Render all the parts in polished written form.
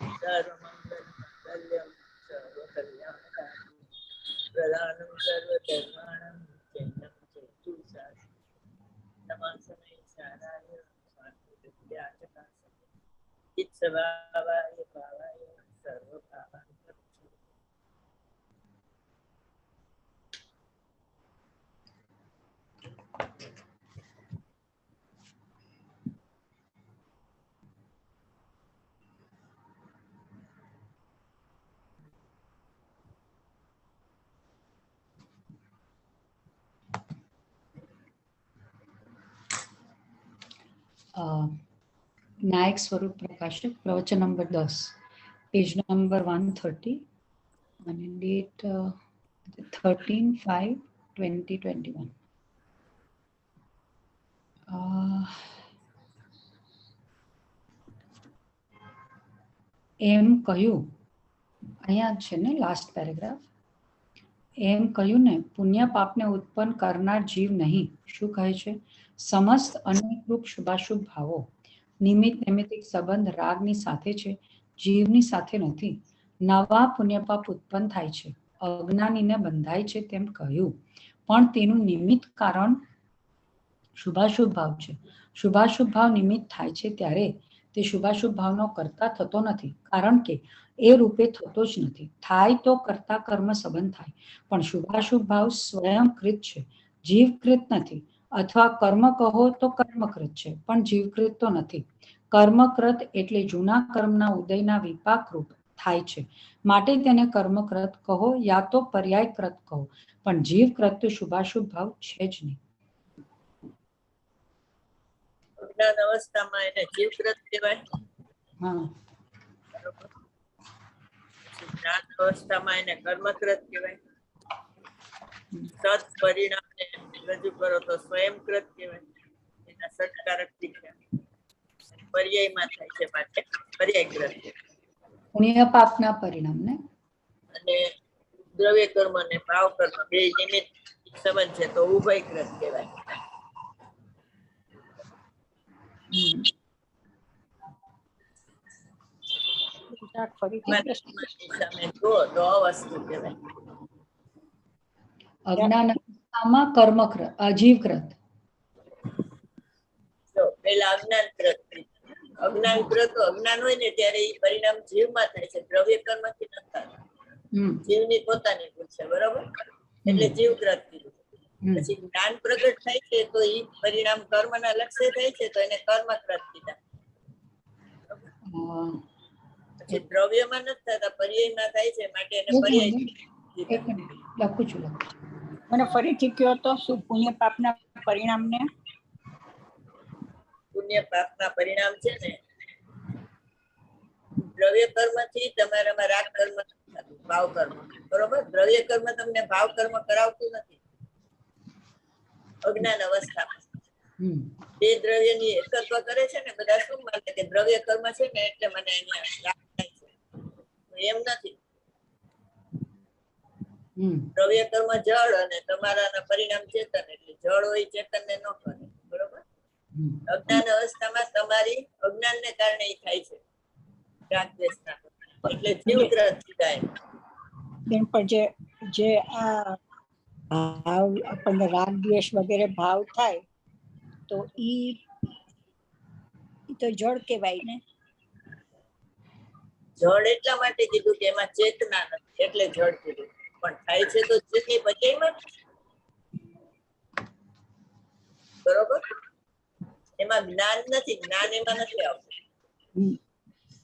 सर्वमङ्गलमाङ्गल्यं सर्वकल्याणकारि प्रदानं सर्वधर्माणां शरणं चेतु साधि नमामि साराय स्वामित्वयाचकासने चित्स्वभावाय भावाय सर्वभावाय નાયક સ્વરૂપ પ્રકાશક પ્રવચન નંબર 10 પેજ નંબર 130 અને ડેટ 13/5/2021. એમ કહ્યું, અહીંયા છે ને લાસ્ટ પેરેગ્રાફ. એમ કહ્યું ને, પુણ્ય પાપને ઉત્પન્ન કરનાર જીવ નહીં. શું કહે છે? સમસ્ત અનેકરૂપ શુભાશુભ ભાવો નિમિત્ત નૈમિત્તિક સંબંધ રાગની સાથે છે, જીવની સાથે નથી. નવા પુણ્યપાપ ઉત્પન્ન થાય છે, અજ્ઞાનીને બંધાય છે તેમ કહ્યું, પણ તેનું નિમિત્ત કારણ શુભાશુભ ભાવ છે. શુભાશુભ ભાવ નિમિત્ત થાય છે ત્યારે તે શુભાશુભ ભાવનો કરતા થતો નથી, કારણ કે એ રૂપે થતો જ નથી. થાય તો કરતા કર્મ સંબંધ થાય, પણ શુભાશુભ ભાવ સ્વયંકૃત છે, જીવકૃત નથી. અથવા કર્મ કહો તો કર્મકૃત છે, પણ જીવકૃત તો નથી. કર્મકૃત એટલે જૂના કર્મના ઉદયના વિપાક રૂપ થાય છે, માટે તેને કર્મકૃત કહો યા તો પર્યાયકૃત કહો, પણ જીવકૃત તો શુભાશુભ ભાવ છે જ નહીં. અજ્ઞાન અવસ્થામાં એને જીવકૃત કહેવાય. હા. જ્ઞાન અવસ્થામાં એને કર્મકૃત કહેવાય. સત પરિણામને રજૂ કરો તો સ્વયંકૃત કહેવાય. એના સત્કારક દીકરા પર્યાયમાં થાય છે, માટે પર્યાયકૃત. પુણ્ય પાપના પરિણામને અને દ્રવ્ય કર્મ અને ભાવ કર્મ બે નિમિત્ત સંબંધ છે તો ઉભયકૃત કહેવાય. અજ્ઞાન અવસ્થામાં કર્મકૃત અજીવકૃત. પેલા અજ્ઞાનકૃત. અજ્ઞાનકૃત અજ્ઞાન હોય ને ત્યારે એ પરિણામ જીવમાં થાય છે, દ્રવ્ય કર્મથી ન થાય. જીવની પોતાની ભૂલ છે, બરોબર? એટલે જીવકૃત કીધું. પછી જ્ઞાન પ્રગટ થાય છે તો એ પરિણામ કર્મના લક્ષ્ય થાય છે તો એને કર્મકૃત કીધા. પછી દ્રવ્યમાં નથી થતા, પર્યાયમાં થાય છે, માટે એને પર્યાય લખું છું. મને ફરીથી કહો તો, શું પુણ્ય પાપના પરિણામને? પુણ્ય પાપના પરિણામ છે ને, દ્રવ્ય કર્મથી તમારામાં રાગ કર્મ નથી થતું, ભાવ કર્મ. બરોબર? દ્રવ્ય કર્મ તમને ભાવ કર્મ કરાવતું નથી અજ્ઞાન અવસ્થામાં. બે દ્રવ્યની એકત્વ કરે છે ને, બધા શું માને કે દ્રવ્ય કર્મ છે ને એટલે મને અહીંયા રાગ થાય છે. એમ નથી. દ્રવ્ય કર્મ જળ અને તમારા પરિણામ ચેતન, એટલે જળ હોય ચેતન ને ન કરે. બરોબર? અજ્ઞાન અવસ્થામાં તમારી અજ્ઞાનને કારણે એ થાય છે રાગ દ્વેષના, એટલે જીવકૃત થાય. પણ જે આ ભાવ આપણને રાગ દ્વેષ વગેરે ભાવ થાય તો ઈ તો જળ કહેવાય ને. જળ એટલા માટે કીધું કે એમાં ચેતના નથી એટલે જળ કીધું, પણ થાય છે તો ચેતની બજાયમાં. બરોબર? એમાં જ્ઞાન નથી, જ્ઞાન એમાં નથી આવતું.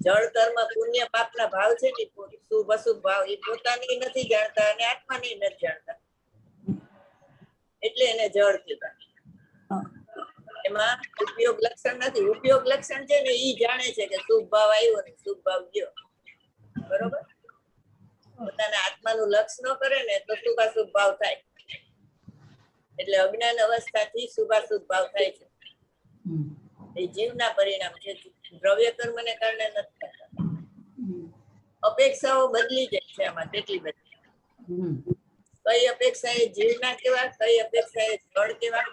જળ કર્મ પુણ્ય પાપના ભાવ છે ને, શુભ અશુભ ભાવ એ પોતાની નથી જાણતા અને આત્માની નથી જાણતા, એટલે એને જળ કીધા. એમાં ઉપયોગ લક્ષણ નથી. ઉપયોગ લક્ષણ છે ને ઈ જાણે છે કે શુભ ભાવ આવ્યો ને શુભ ભાવ ગયો. બરોબર? પોતાના આત્માનું લક્ષ ન કરે ને તો શુભાશુભ ભાવ થાય. એટલે અજ્ઞાન અવસ્થાથી શુભાશુભ ભાવ થાય છે. એ જીવના પરિણામ છે, દ્રવ્ય કર્મને કારણે નથી થતા. અપેક્ષાઓ બદલી જાય છે આમાં, કેટલી બધી. કઈ અપેક્ષા એ જીવના કેવા, કઈ અપેક્ષા એ જળ કેવા,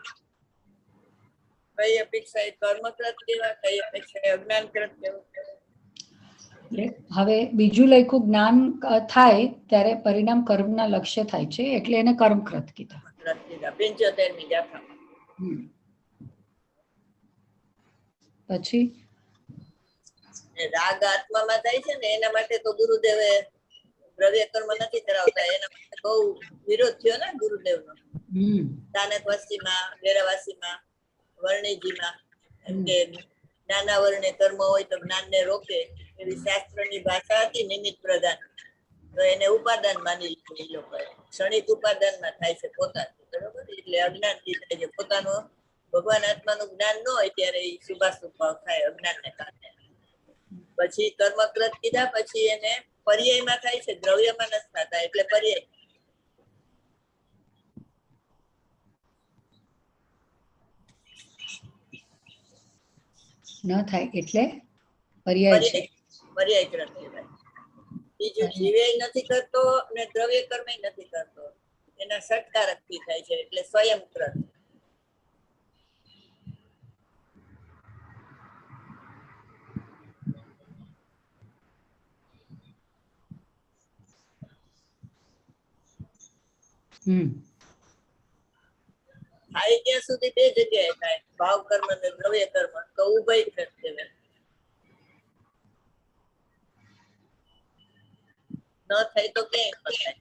કઈ અપેક્ષા એ કર્મકૃત કેવા, કઈ અપેક્ષા એ અજ્ઞાનકૃત કેવા. એટલે હવે બીજું લખ્યું જ્ઞાન થાય ત્યારે પરિણામ કર્મના લક્ષ્ય થાય છે એટલે એને કર્મકૃત કીધા. 75મી ગાથામાં. પછી ને રાગ આત્મામાં થાય છે ને એના માટે તો ગુરુદેવે દ્રવ્ય કર્મ નથી કરાવતા, એના માટે બહુ વિરોધ થયો ને ગુરુદેવનો. સ્થાનકવાસીમાં, વેરાવાસીમાં, વર્ણિજીમાં, એમ કે નાના વર્ણે કર્મ હોય તો જ્ઞાનને રોકે એવી શાસ્ત્રની ભાષા હતી નિમિત્ત પ્રધાન, તો એને ઉપાદાન માની લીધું એ લોકોએ. ક્ષણિક ઉપાદાનમાં થાય છે પોતાથી, બરોબર? એટલે અજ્ઞાનથી થાય છે. પોતાનું ભગવાન આત્માનું જ્ઞાન ન હોય ત્યારે એ શુભાશુભ ભાવ થાય અજ્ઞાનને કારણે. પછી કર્મકૃત કીધા, પછી એને પર્યાયમાં થાય છે, દ્રવ્યમાં નથી થતા એટલે પર્યાય. ન થાય એટલે પર્યાય છે. પર્યાયકૃત કહેવાય. બીજું જીવે નથી કરતો અને દ્રવ્ય કર્મ નથી કરતો, એના ષટકારક થી થાય છે એટલે સ્વયંકૃત. થાય ત્યાં સુધી બે જગ્યાએ થાય, ભાવ કર્મ અને દ્રવ્ય કર્મ, તો ઉભય કૃત કહેવાય. ન થાય તો ક્યાંય ન થાય.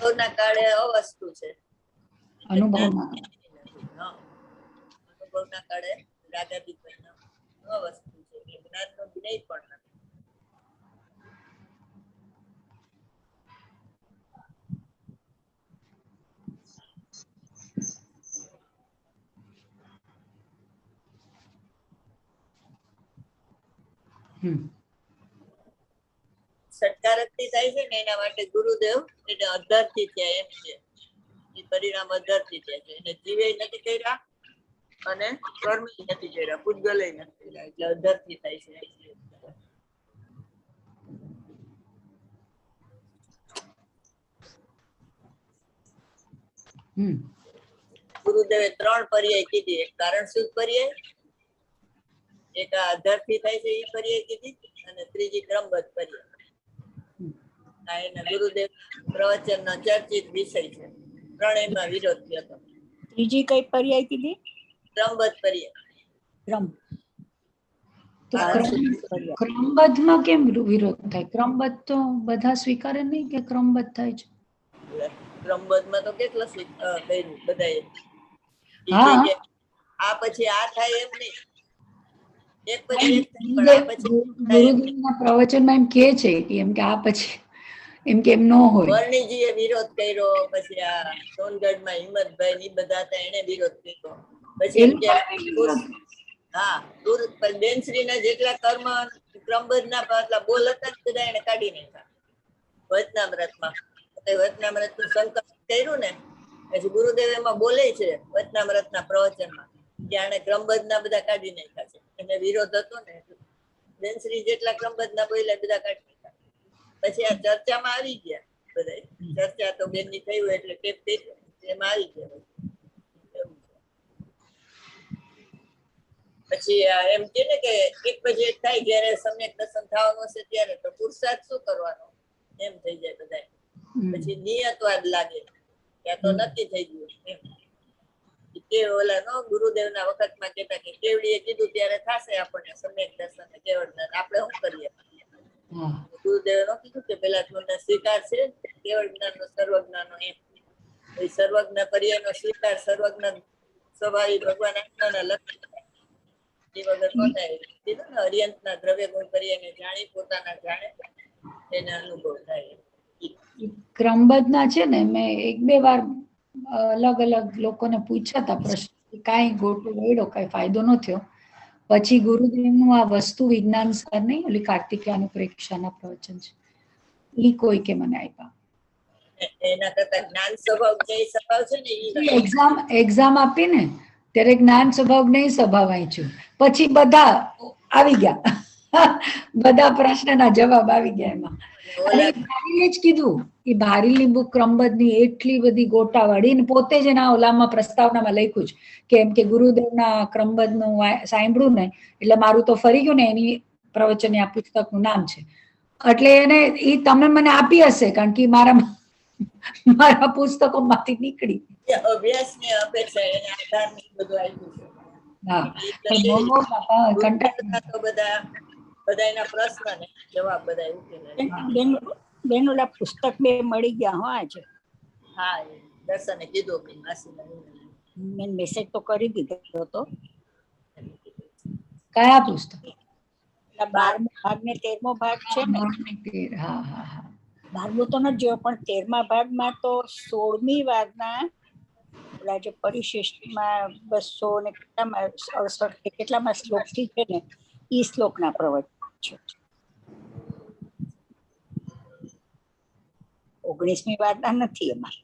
અનુભવના કાળે અવસ્તુ છે, અનુભવમાં અનુભવના કાળે રાગાદિક અવસ્તુ છે, જ્ઞાનનો વિનય પણ નથી. ષટકારક થી થાય છે ને એના માટે ગુરુદેવ એને અધર થી થયા એમ છે, એ પરિણામ અધર થી થયા છે. એને જીવે નથી કર્યા અને કર્મ નથી કર્યા, પૂતગલે નથી કર્યા, એટલે અધર થી થાય છે. ગુરુદેવે 3 પર્યાય કીધી, એક કારણ શુદ્ધ પર્યાય, એક આ અધર થી થાય છે એ પર્યાય કીધી, અને ત્રીજી ક્રમબદ્ધ પર્યાય. આ એના ગુરુદેવ પ્રવચનનો ચર્ચિત વિષય છે. ત્રણેયમાં વિરોધ થયો હતો. ત્રીજી કઈ પર્યાય કીધી? ક્રમબદ્ધ પર્યાય. ક્રમ. તો ક્રમબદ્ધમાં કેમ વિરોધ થાય? ક્રમબદ્ધ તો બધા સ્વીકારે નહીં કે ક્રમબદ્ધ થાય છે? ક્રમબદ્ધમાં તો કેટલા કર્યું બધાએ. આ પછી આ થાય એમ નહીં, એક પછી એક થાય, પણ આ પછી ગુરુદેવના પ્રવચનમાં એમ કહે છે કે એમ કે આ પછી એમ કે એમ ન હોય. વર્ણિજીએ વિરોધ કર્યો, પછી આ સોનગઢમાં હિંમતભાઈ ની બધા હતા એને વિરોધ કર્યો. પછી એમ કે હા, બેનશ્રી ના જેટલા કર્મ ક્રમબદ્ધ ના બોલ હતા બધા એને કાઢી નાખ્યા વચનામૃતમાં. વચનામૃત નું સંકલન કર્યું ને પછી ગુરુદેવ એમાં બોલે છે વચનામૃતના પ્રવચનમાં કે આને ક્રમબદ્ધ ના બધા કાઢી નાખ્યા છે. એને વિરોધ હતો ને, બેનશ્રી જેટલા ક્રમબદ્ધ ના બોલ્યા બધા કાઢી નાખ્યા. પછી આ ચર્ચામાં આવી ગયા બધા, ચર્ચા તો બેન ની થયું એટલે ટેપ કર્યું એમાં આવી ગયા. પછી એમ કે ને કે એક પછી એક થાય, જયારે સમ્યક દર્શન થવાનું હશે ત્યારે તો પુરુષાર્થ શું કરવાનો એમ થઈ જાય બધા. પછી નિયતવાદ લાગે કે આ તો નક્કી થઈ ગયું એમ. કે ઓલા નો ગુરુદેવના વખતમાં કહેતા કે કેવડીએ કીધું ત્યારે થશે આપણને સમ્યક દર્શન ને કેવળ જ્ઞાન, આપણે શું કરીએ? ગુરુદેવે નો કીધું કે પેલા તમને સ્વીકાર છે કેવળ જ્ઞાન નો સર્વજ્ઞાન નો, એમ સર્વજ્ઞ પર્યાય નો સ્વીકાર, સર્વજ્ઞ સ્વભાવી ભગવાન આત્માના લક્ષણ વગર ન થાય. કીધું ને અર્યંતના દ્રવ્ય ગુણ પર્યાયને જાણી પોતાના જાણે એને અનુભવ થાય. ક્રમબદ્ધના છે ને મેં 1-2 વાર અલગ અલગ લોકોને પૂછ્યા હતા પ્રશ્ન, કાંઈ ગોટો વળ્યો, કાંઈ ફાયદો ન થયો. પછી ગુરુદેવનું આ વસ્તુ વિજ્ઞાન સર નહીં, ઓલી કાર્તિકેયાનું પરીક્ષાના પ્રવચન છે એ કોઈ કે મને આપ્યા. એના કરતા જ્ઞાન સ્વભાવ જે સ્વભાવ છે ને એક્ઝામ આપી ને ત્યારે જ્ઞાન સ્વભાવ નહીં સ્વભાવ વાંચ્યું, પછી બધા આવી ગયા બધા પ્રશ્નના જવાબ આવી ગયા એમાં. અને ઓલા એ ભારીલે જ કીધું, એ ભારીલી બુક ક્રમબદ્ધની એટલી બધી ગોટાવાળી ને પોતે જ એના ઓલામાં પ્રસ્તાવનામાં લખ્યું છે કે એમ કે ગુરુદેવના ક્રમબદ્ધનું સાંભળ્યું ને એટલે મારું તો ફરી ગયું ને, એની પ્રવચન આ પુસ્તકનું નામ છે. એટલે એને એ તમે મને આપી હશે કારણ કે મારા પુસ્તકોમાંથી નીકળી. અભ્યાસની અપેક્ષા એને આધાર બધું આપ્યું છે. હા એટલે પણ બહુ બાપા કંટાળી ગુરુકુળના તો બધાના પ્રશ્ન ને જવાબ બધા ઉકેલે. બેન બેન ઓલા પુસ્તક બે મળી ગયા હો આજે. હા, એ દર્શને કીધું કે માસીને મેં મેસેજ તો કરી દીધો હતો. કયા પુસ્તક? એટલે 12મો ભાગ ને 13મો ભાગ છે ને. હા હા હા. 12મું તો નથી જોયો પણ 13મા ભાગમાં તો 16મી વારના ઓલા જે પરિશિષ્ટમાં 200 ને કેટલામાં 68 કે કેટલામાં શ્લોકથી છે ને ઈ શ્લોકના પ્રવચન છે. 19મી વારના નથી એમાં.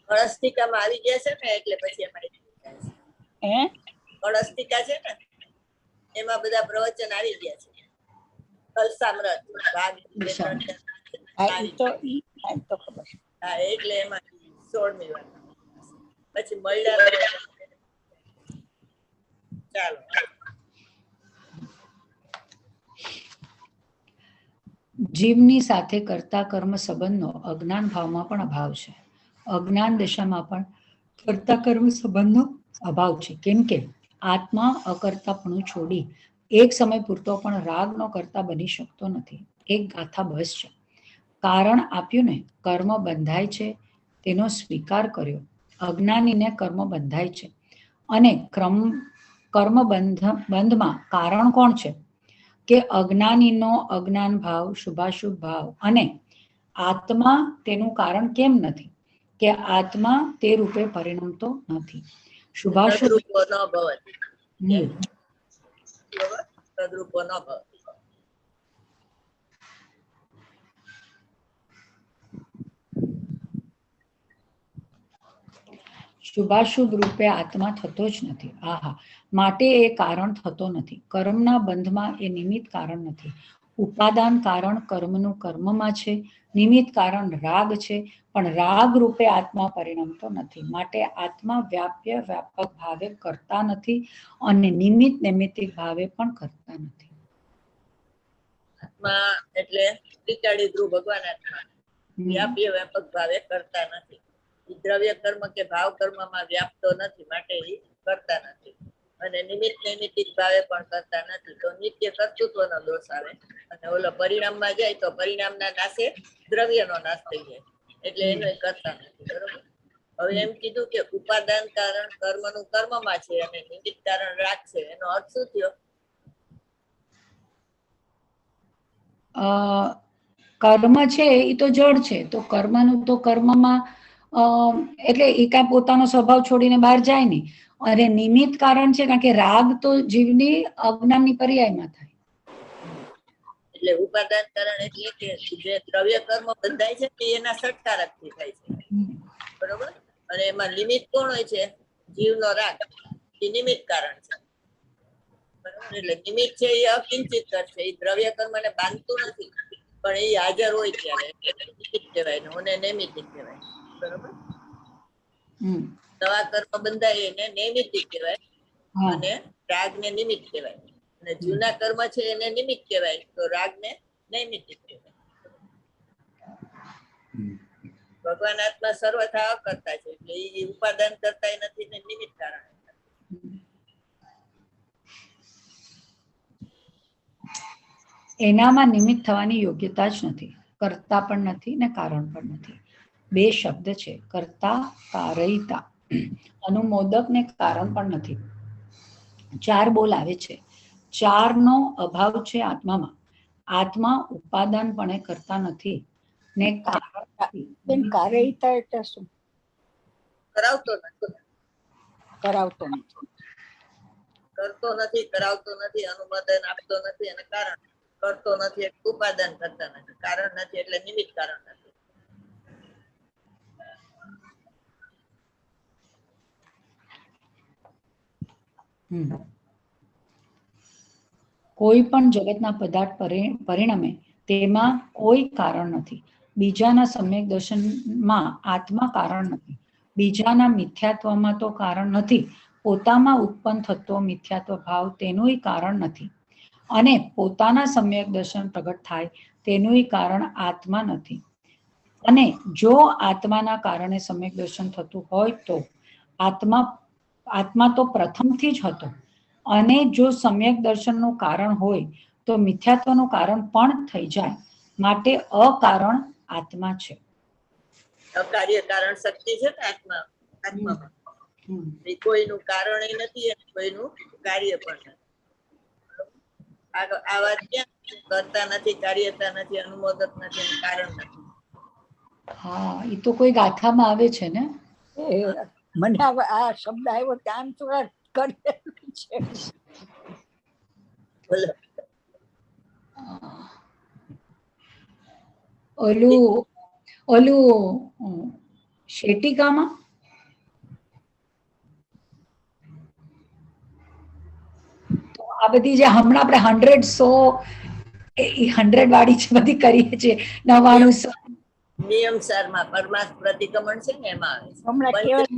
કળસ્તિકામાં આવી ગયા છે ને એટલે પછી એમાં હે કળસ્તિકા છે ને એમાં બધા પ્રવચન આવી ગયા છે. કલસામ્રત ભાગ બે ત્રણ ચાર હા આવી ઈ તો ખબર છે. હા, એટલે એમાં 16મી વાત પછી મળ્યા. ચાલો. જીવની સાથે કરતા કર્મ સંબંધનો અજ્ઞાન ભાવમાં પણ અભાવ છે. અજ્ઞાન દશામાં પણ કરતા કર્મ સંબંધનો અભાવ છે. કેમ કે આત્મા અકર્તાપણું છોડી એક સમય પૂરતો પણ રાગ નો કરતા બની શકતો નથી. એક ગાથા બસ છે. કારણ આપ્યું ને કર્મ બંધાય છે તેનો સ્વીકાર કર્યો. અજ્ઞાનીને કર્મ બંધાય છે અને કર્મ બંધમાં કારણ કોણ છે કે અજ્ઞાનીનો અજ્ઞાન ભાવ, શુભાશુભ ભાવ અને આત્મા તેનું કારણ કેમ નથી કે આત્મા તે રૂપે પરિણમતો નથી. શુભાશુભ તદ્રૂપો ન ભવતી. તદ્રૂપો ન ભવતી. શુભાશુભ રૂપે આત્મા થતો જ નથી. આહા, માટે એ કારણ થતો નથી. કર્મના બંધમાં એ નિમિત્ત કારણ નથી. ઉપાદાન કારણ કર્મનું કર્મમાં છે. નિમિત્ત કારણ રાગ છે, પણ રાગ રૂપે આત્મા પરિણમતો નથી. માટે આત્મા વ્યાપ્ય વ્યાપક ભાવે કરતા નથી અને નિમિત્ત નૈમિત્તિક ભાવે પણ કરતા નથી. આત્મા એટલે ત્રિકાળી ધ્રુવ ભગવાન આત્મા વ્યાપ્ય વ્યાપક ભાવે કરતા નથી. દ્રવ્ય કર્મ કે ભાવ કર્મમાં વ્યાપતો નથી માટે એ કરતા નથી. અને નિમિત્ત નૈમિત્તિક ભાવે પણ કરતા નથી. તો નિત્ય કર્તૃત્વનો દોષ આવે અને ઓલો પરિણામમાં જાય તો પરિણામના નાશે દ્રવ્યનો નાશ થઈ જાય એટલે એનો કરતા નથી. બરોબર. હવે એમ કીધું કે ઉપાદાન કારણ કર્મનું કર્મમાં છે અને નિમિત્ત કારણ રાગ છે. એનો અર્થ શું થયો? કર્મ છે એ તો જડ છે, તો કર્મનું તો કર્મમાં એટલે એ કાંઈ પોતાનો સ્વભાવ છોડીને બહાર જાય નહીં. અને નિમિત્ત કારણ છે કારણ કે રાગ તો જીવની અજ્ઞાનની પર્યાયમાં થાય. એટલે ઉપાદાન કારણ એટલે કે જે દ્રવ્ય કર્મ બંધાય છે તે એના સટકારક થી થાય છે. બરોબર. અને એમાં નિમિત્ત કોણ હોય છે? જીવનો રાગ. એ નિમિત્ત કારણ છે. બરોબર. એટલે નિમિત્ત છે એ અકિંચિત છે. એ દ્રવ્ય કર્મને બાંધતું નથી પણ એ હાજર હોય ત્યારે નિમિત્ત કહેવાય ને ઓને નૈમિત્તિક કહેવાય. બરોબર. નવા કર્મ બંધાય એને નૈમિત્તિક કહેવાય અને રાગ ને નિમિત્ત કહેવાય. અને જૂના કર્મ છે એને નિમિત્ત કહેવાય તો રાગ ને નૈમિત્તિક કહેવાય. ભગવાન આત્મા સર્વથા અકર્તા છે એટલે એ ઉપાદાન કરતા નથી ને નિમિત્ત કારણ. એનામાં નિમિત્ત થવાની યોગ્યતા જ નથી. કરતા પણ નથી ને કારણ પણ નથી. બે શબ્દ છે, કરતા કારયિતા. અનુમોદક ને કારણ પણ નથી. 4 બોલ આવે છે. 4નો અભાવ છે આત્મામાં. આત્મા ઉપાદાનપણે કરતા નથી ને બેન કારયિતા એટલે શું? કરાવતો નથી. કરાવતો નથી. કરતો નથી, કરાવતો નથી, અનુમોદન આપતો નથી અને કારણ કરતો નથી એટલે ઉપાદાન કરતા નથી. કારણ નથી એટલે નિમિત્ત કારણ નથી. કોઈ પણ જગતના પદાર્થ પરિણમે તેમાં કોઈ કારણ નથી. બીજાના સમ્યક દર્શનમાં આત્મા કારણ નથી. બીજાના મિથ્યાત્વમાં તો કારણ નથી. પોતામાં ઉત્પન્ન થતો મિથ્યાત્વ ભાવ તેનુંય કારણ નથી. અને પોતાના સમ્યક દર્શન પ્રગટ થાય તેનુંય કારણ આત્મા નથી. અને જો આત્માના કારણે સમ્યક દર્શન થતું હોય તો આત્મા તો પ્રથમથી જ હતો. અને જો સમ્યક દર્શનનું કારણ હોય તો મિથ્યાત્વનું કારણ પણ થઈ જાય. માટે અકારણ આત્મા છે. અકાર્ય કારણ શક્તિ છે ને આત્મામાં. કોઈનું કારણ નથી અને કોઈનું કાર્ય પણ નથી. આ વાત ક્યાં કરતા નથી, કાર્યતા નથી, અનુમોદક નથી અને કારણ નથી. હા, એ તો કોઈ ગાથામાં આવે છે ને. મને આ શબ્દ આવ્યો ત્યાં થોડા કરેલું છે. બોલો. ઓલું શેટિકામાં તો આ બધી જે હમણાં આપણે 100 વાળી છે બધી કરીએ છીએ. 99 નિયમસારમાં પરમાર્થ પ્રતિક્રમણ છે ને એમાં આવે છે. હમણાં કેવળ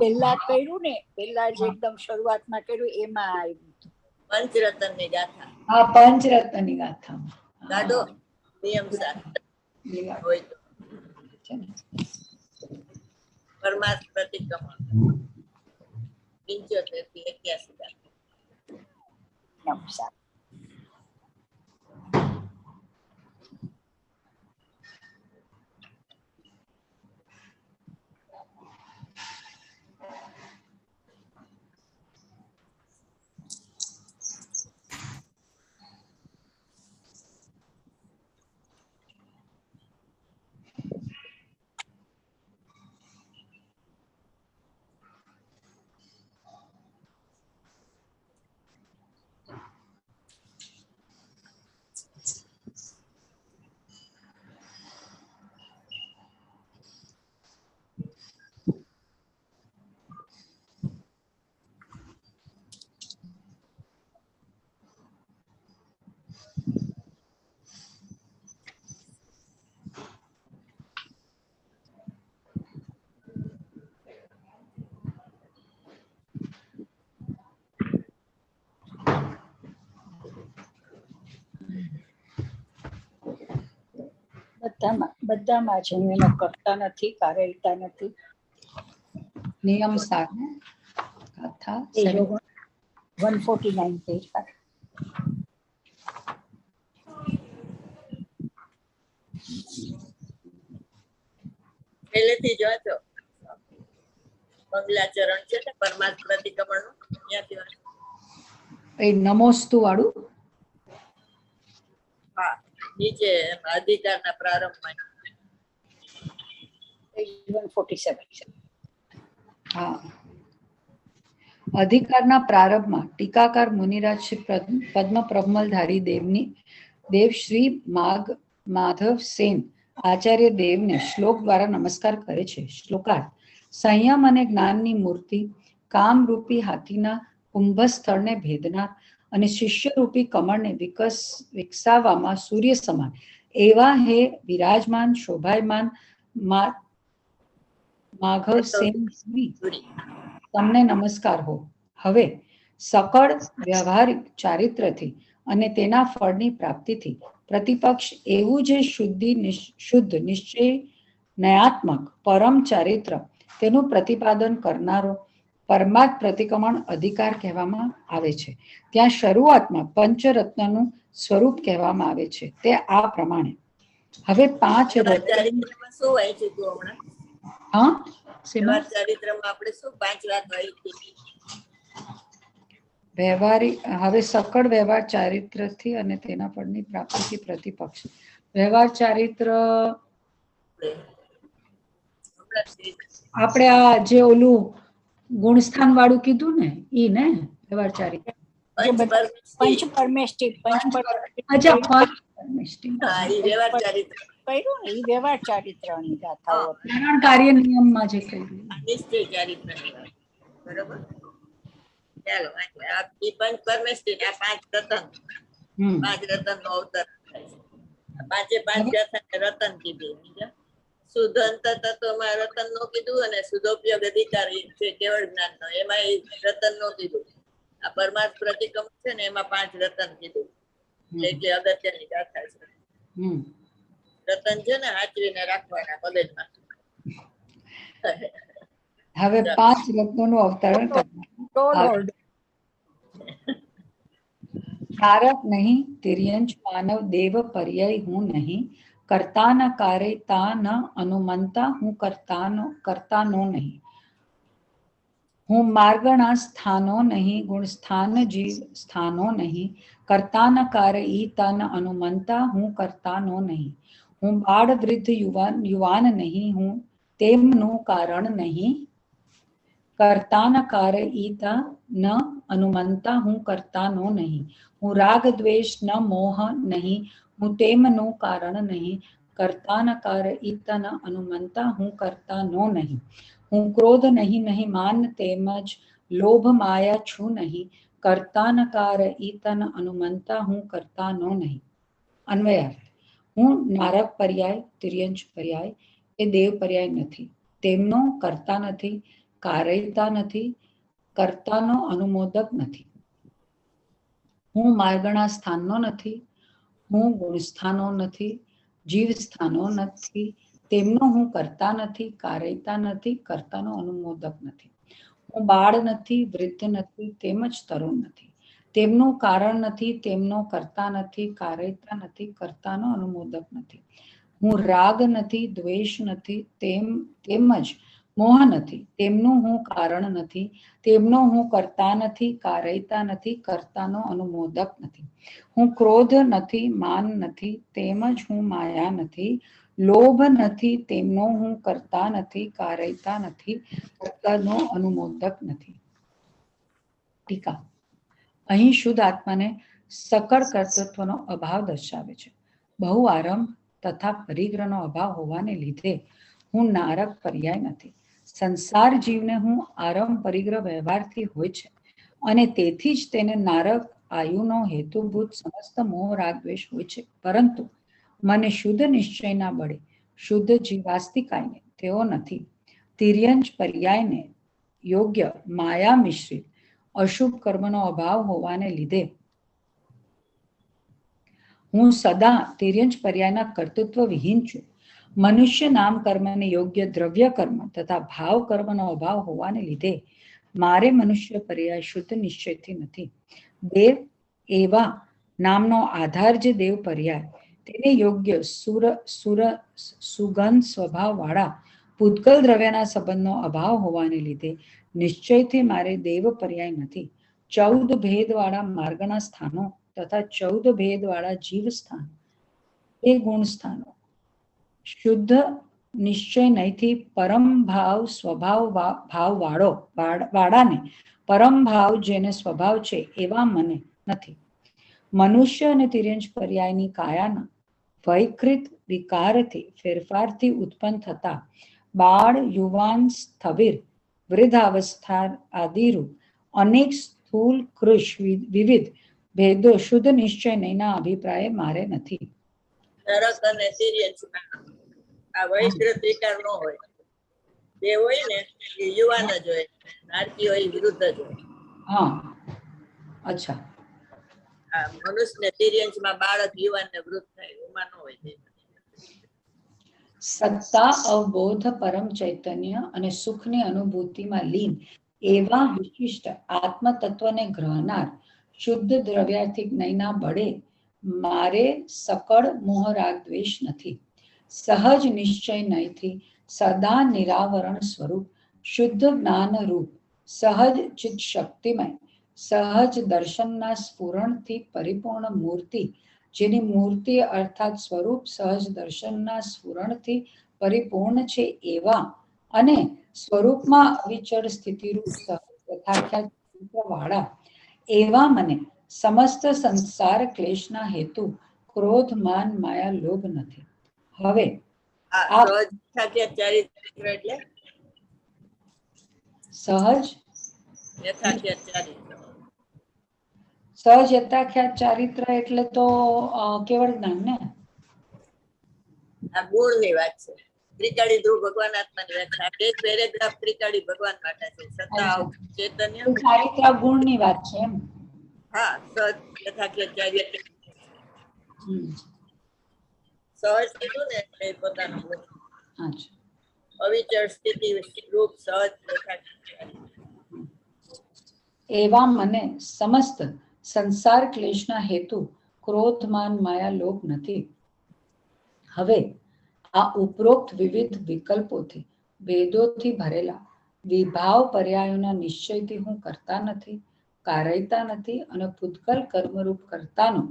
પહેલા કર્યું ને, પહેલા જે એકદમ શરૂઆતમાં કર્યું એમાં આવ્યું હતું. પંચરત્નની ગાથા. હા, પંચરત્નની ગાથામાં કાઢો નિયમસાર હોય તો. પરમાર્થ પ્રતિક્રમણ 75 થી 81 નિયમસાર. બધામાં છે. એનો કરતા નથી, કાર્યતા નથી. નિયમસાર ને ગાથા 149 પેજ પર. પહેલેથી જોજો મંગલાચરણ છે ને પરમાર્થ પ્રતિક્રમણ નું ત્યાંથી વાંચો. એ નમોસ્તુ વાળું. હા, નીચે અધિકારના પ્રારંભમાં 147. હા, અધિકારના પ્રારંભમાં ટીકાકાર મુનિરાજ શ્રી પદ્મ પ્રમલધારી દેવ શ્રી માધવ સેન આચાર્ય દેવને શ્લોક દ્વારા નમસ્કાર કરે છે. શ્લોકાર્થ. સંયમ અને જ્ઞાનની મૂર્તિ, કામરૂપી હાથીના કુંભ સ્થળને ભેદનાર અને શિષ્યરૂપી કમળને વિકસાવવામાં સૂર્ય સમાન એવા હે વિરાજમાન શોભાયમાન માધવ સેન તમને નમસ્કાર હો. હવે સકળ વ્યવહારિક ચારિત્રથી અને તેના ફળની પ્રાપ્તિથી પ્રતિપક્ષ એવું જે શુદ્ધ નિશ્ચય નયાત્મક પરમ ચારિત્ર તેનું પ્રતિપાદન કરનારો પરમાર્થ પ્રતિક્રમણ અધિકાર કહેવામાં આવે છે. ત્યાં શરૂઆતમાં પંચરત્નનું સ્વરૂપ કહેવામાં આવે છે. તે આ પ્રમાણે. હવે 5 ચારિત્રમાં શું વાંચ્યું તું હમણાં? હા, ચારિત્રમાં આપણે શું 5 વાત વાંચી? વ્યવહારિક. હવે સકળ વ્યવહાર ચારિત્રથી અને તેના ફળની પ્રાપ્તિથી પ્રતિપક્ષ. વ્યવહાર ચારિત્ર આપણે આ જે ઓલું ગુણસ્થાન વાળું કીધું ને ઈ ને વ્યવહાર ચારિત્ર. પંચ પરમેષ્ટિ અચ્છા, પંચ પરમેષ્ટિ. હા, એ વ્યવહાર ચારિત્ર કર્યું ને, એ વ્યવહાર ચારિત્રની ગાથાઓ. કારણ કાર્ય નિયમમાં જે કહ્યું નિશ્ચય ચારિત્રની વાત. બરોબર. ચાલો વાંચો. આ પંચ પરમેષ્ટિ આ 5 પ્રથમ હમ. 5 રતનનો અવતાર થાય છે. આ પાંચે પાંચ ગાથાને રતન કીધું. સમજ્યા? શુદ્ધ અંતર તત્વમાં રતન નો કીધું અને શુદ્ધોપયોગ અધિકારી છે કેવળ જ્ઞાન નો એમાં રતન નો કીધું. આ પરમાર્થ પ્રતિક્રમ છે ને એમાં 5 રતન કીધું. એટલે અગત્યની ગાથા છે. હમ. રતન છે ને હાચવીને રાખવાના મગજમાં. હવે 5 રત્નોનું અવતરણ ટોલ કરવાનું. હોલ્ડ નારક નહીં, તિર્યંચ માનવ દેવ પર્યાય હું નહીં, કરતા ન કારે તા ન અનુમંતા હું કરતાનો નહીં. હું માર્ગણા સ્થાનો નહીં, ગુણ સ્થાન જીવ સ્થાનો નહીં, કરતા ન કારે ઈ તન અનુમંતા હું કરતાનો નહીં. હું બાળ વૃદ્ધ યુવાન નહીં, હું તેમનું કારણ નહીં, કરતા ન કારે ઈ ન અનુમંતા હું કરતાનો નહીં. હું રાગ દ્વેષ ન મોહ નહીં, હું તેમનું કારણ નહીં, કરતા ન કારે ઈ ન અનુમંતા હું કરતાનો નહીં. હું ક્રોધ નહીં માન તેમજ લોભ માયા છું નહીં, કરતા ન કારે ઈ ન અનુમંતા હું કરતાનો નહીં. અન્વયાર્થ. હું નારક પર્યાય, તિર્યંચ પર્યાય એ દેવ પર્યાય નથી. તેમનો કરતા નથી, કારયતા નથી, કર્તાનો અનુમોદક નથી. હું માર્ગણા સ્થાનનો નથી, હું ગુણસ્થાનો નથી, જીવ સ્થાનો નથી, તેમનો હું કરતા નથી, કારયતા નથી, કર્તાનો અનુમોદક નથી. હું બાળ નથી, વૃદ્ધ નથી, તેમજ તરુણ નથી, તેમનું કારણ નથી, તેમનો કરતા નથી, કારયતા નથી, કર્તાનો અનુમોદક નથી. હું રાગ નથી, દ્વેષ નથી, તેમજ મોહ નથી, તેમનું હું કારણ નથી, તેમનો હું કરતા નથી, કારયતા નથી, કર્તાનો અનુમોદક નથી. હું ક્રોધ નથી, માન નથી, તેમજ હું માયા નથી, લોભ નથી, તેમનો હું કરતા નથી, કારયતા નથી, કર્તાનો અનુમોદક નથી. ટીકા. અહીં શુદ્ધ આત્માને સકળ કર્તૃત્વનો અભાવ દર્શાવે છે. બહુ આરંભ તથા પરિગ્રહનો અભાવ હોવાને લીધે હું નારક પર્યાય નથી. સંસાર જીવને હું આરંભ પરિગ્રહ વ્યવહારથી હોય છે અને તેથી જ તેને નારક આયુનો હેતુભૂત સમસ્ત મોહ રાગ દ્વેષ હોય છે. પરંતુ મને શુદ્ધ નિશ્ચયના બળે શુદ્ધ જીવાસ્તિકાયને તેઓ નથી. તિર્યંચ પર્યાયને યોગ્ય માયા મિશ્રિત અશુભ કર્મનો અભાવ હોવાને લીધે હું સદા તિર્યંચ પર્યાયના કર્તૃત્વ વિહીન છું. મનુષ્ય નામ કર્મને યોગ્ય દ્રવ્ય કર્મ તથા ભાવ કર્મનો અભાવ હોવાને લીધે મારે મનુષ્ય પર્યાય શુદ્ધ નિશ્ચયથી નથી. દેવ એવા નામનો આધાર જે દેવ પર્યાય તેને યોગ્ય સુગંધ સ્વભાવ વાળા પૂતગલ દ્રવ્યના સંબંધનો અભાવ હોવાને લીધે નિશ્ચયથી મારે દેવ પર્યાય નથી. 14 ભેદવાળા માર્ગના સ્થાનો તથા 14 ભેદવાળા જીવ સ્થાન એ ગુણ સ્થાનો શુદ્ધ નિશ્ચય નહીંથી પરમ ભાવ સ્વભાવ ભાવ વાળાને પરમ ભાવ જેને સ્વભાવ છે એવા મને નથી. મનુષ્ય અને તિર્યંચ પર્યાયની કાયાના વૈકૃત વિકારથી ફેરફારથી ઉત્પન્ન થતા બાળ યુવાન સ્થવિર વૃદ્ધાવસ્થા આદિરૂપ અનેક સ્થૂલ કૃષ વિવિધ ભેદો શુદ્ધ નિશ્ચય નહીંના અભિપ્રાય મારે નથી. નરક અને તિર્યંચમાં આ વૈકૃત વિકાર ન હોય. જે હોય ને એ યુવાન જ હોય, નારકી હોય વૃદ્ધ જ હોય. હા, અચ્છા. આ મનુષ્ય તિર્યંચમાં બાળક યુવાન ને વૃદ્ધ થાય એમાં ન હોય. સત્તા અવબોધ પરમ ચૈતન્ય અને સુખની અનુભૂતિમાં લીન એવા વિશિષ્ટ આત્મ તત્વને ગ્રહનાર શુદ્ધ દ્રવ્યાર્થિક નયના બળે મારે સકળ મોહ રાગ દ્વેષ નથી. સહજ નિશ્ચય નયથી સદા નિરાવરણ સ્વરૂપ શુદ્ધ જ્ઞાન રૂપ સહજ ચિત શક્તિમય સહજ દર્શનના સ્ફુરણથી પરિપૂર્ણ મૂર્તિ જેની મૂર્તિ અર્થાત સ્વરૂપ સહજ દર્શનના સ્ફુરણથી પરિપૂર્ણ છે એવા અને સ્વરૂપમાં અવિચળ સ્થિતિરૂપ યથાખ્યાત વાળા એવા મને સમસ્ત સંસાર ક્લેશના હેતુ ક્રોધ માન માયા લોભ નથી. હવે આ સહજ યથાખ્યાત ચારિત્ર એટલે સહજ યથાખ્યાત ચારિત્ર સહજ યથાખ્યાત ચારિત્ર એટલે તો કેવળ જ્ઞાન ને. આ ગુણની વાત છે. ત્રિકાળી ધ્રુવ ભગવાન આત્માની વ્યાખ્યા. આ એક પેરેગ્રાફ ત્રિકાળી ભગવાન માટે છે. સત્તા ચૈતન્ય. ચારિત્ર ગુણની વાત છે એમ. હા, સહજ યથાખ્યાત ચારિત્ર. હમ. સહજ કીધું ને એટલે પોતાનું ગુણ. અચ્છા. અવિચળ સ્થિતિ રૂપ સહજ યથાખ્યાત. એવા મને સમસ્ત સંસાર ક્લેશના હેતુ ક્રોધ માન માયા લોભ નથી. હવે આ ઉપરોક્ત વિવિધ વિકલ્પોથી ભેદોથી ભરેલા વિભાવ પર્યાયોના નિશ્ચયથી હું કરતા નથી, કારયતા નથી અને પૂતગલ કર્મરૂપ કર્તાનો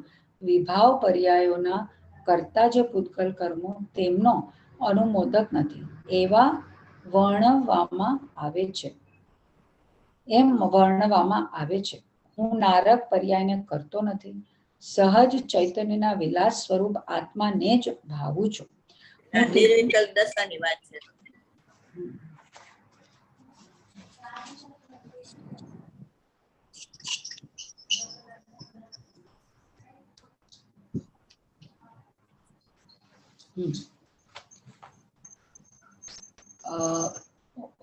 વિભાવ પર્યાયોના કરતા જે પૂતગલ કર્મો તેમનો અનુમોદક નથી એવા વર્ણવવામાં આવે છે. હું નારક પર્યાયને કરતો નથી, સહજ ચૈતન્યના વિલાસ સ્વરૂપ આત્માને જ ભાવું છું. નિર્વિકલ્પ દશાની વાત છે.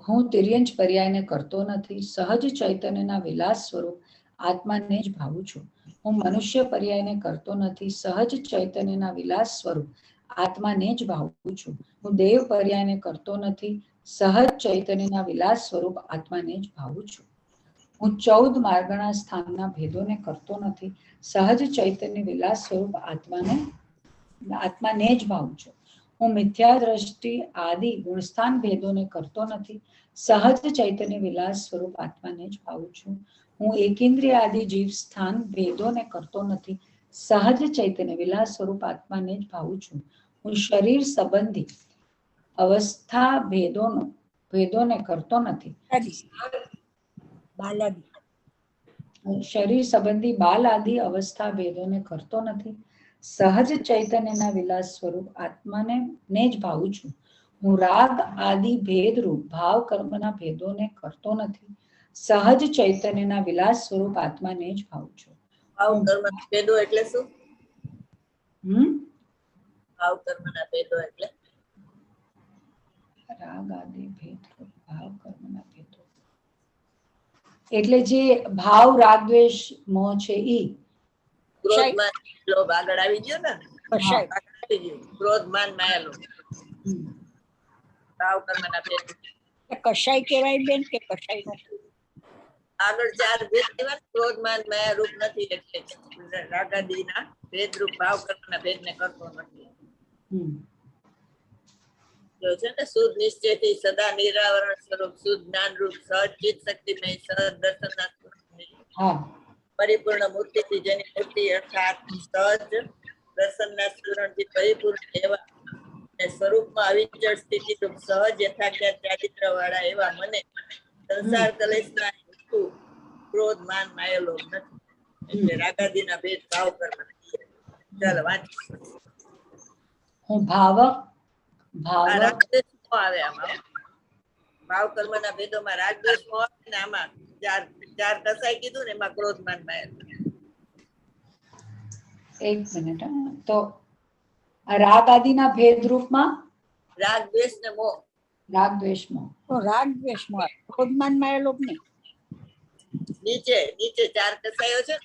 હું તિર્યંચ પર્યાયને કરતો નથી, સહજ ચૈતન્યના વિલાસ સ્વરૂપ આત્માને જ ભાવું છું. હું મનુષ્ય પર્યાયને કરતો નથી, સહજ ચૈતન્યના વિલાસ સ્વરૂપ આત્માને જ ભાવું છું. હું દેવ પર્યાયને કરતો નથી, સહજ ચૈતન્યના વિલાસ સ્વરૂપ આત્માને જ ભાવું છું. હું 14 માર્ગના સ્થાનના ભેદોને કરતો નથી, સહજ ચૈતન્ય વિલાસ સ્વરૂપ આત્માને જ ભાવું છું. હું મિથ્યા દ્રષ્ટિ આદિ ગુણસ્થાન ભેદોને કરતો નથી, સહજ ચૈતન્ય વિલાસ સ્વરૂપ આત્માને જ ભાવું છું. હું એકેન્દ્રિય આદિ જીવ સ્થાન ભેદોને કરતો નથી, સહજ ચૈતન્ય વિલાસ સ્વરૂપ આત્માને જ ભાવું છું. હું શરીર સંબંધી અવસ્થા ભેદોને કરતો નથી, શરીર સંબંધી બાલ આદિ અવસ્થા ભેદોને કરતો નથી, સહજ ચૈતન્યના વિલાસ સ્વરૂપ આત્માને જ ભાવું છું. હું રાગ આદિ ભેદરૂપ ભાવ કર્મના ભેદોને કરતો નથી, સહજ ચૈતન્યના વિલાસ સ્વરૂપ આત્માને જ ભાવું છું. ભાવ કર્મના ભેદો એટલે શું? ભાવ કર્મના ભેદો એટલે રાગ આદિ ભેદરૂપ ભાવ કર્મના ભેદો એટલે જે ભાવ રાગ દ્વેષ મોહ છે ઈ. ક્રોધ માન લોભ આગળ આવી ગયો ને. ક્રોધ માન માયા લોભ. ભાવ કર્મના ભેદ. કશાય કહેવાય બેન કે કશાય નો? આગળ 4 ભેદ કહેવાય. ક્રોધ માન માયા રૂપ નથી એટલે રાગાદીના ભેદ રૂપ ભાવ કર્મના ભેદને કરતો નથી. જો છે ને શુદ્ધ નિશ્ચયથી સદા નિરાવરણ સ્વરૂપ શુદ્ધ જ્ઞાન રૂપ સહજ ચિત્ત શક્તિમય સહજ દર્શનના પરિપૂર્ણ મૂર્તિથી જેની મૂર્તિ અર્થાત સહજ દર્શનના સ્ફુરણથી પરિપૂર્ણ એવા અને સ્વરૂપમાં અવિચળ સ્થિતિ રૂપ સહજ યથાખ્યાત ચારિત્ર વાળા એવા મને સંસાર કલેશના હેતુ ક્રોધ માન માયા લોભ નથી એટલે રાગાદીના ભેદ ભાવ કર્મના. ચાલો વાંચો. હું ભાવક આવે આમાં ભાવ કર્મના ભેદોમાં રાગ દ્વેષ મોહ આવે ને આમાં ચાર કસાઈ કીધું ને એમાં ક્રોધ માન માયા. એક મિનિટ. તો રાગ આદિના ભેદ રૂપમાં રાગ દ્વેષ ને મોહ. રાગ દ્વેષ મોહ. તો રાગ દ્વેષ મોહ ક્રોધ માન માયા લોભ નહીં. નીચે ચાર કસાયો છે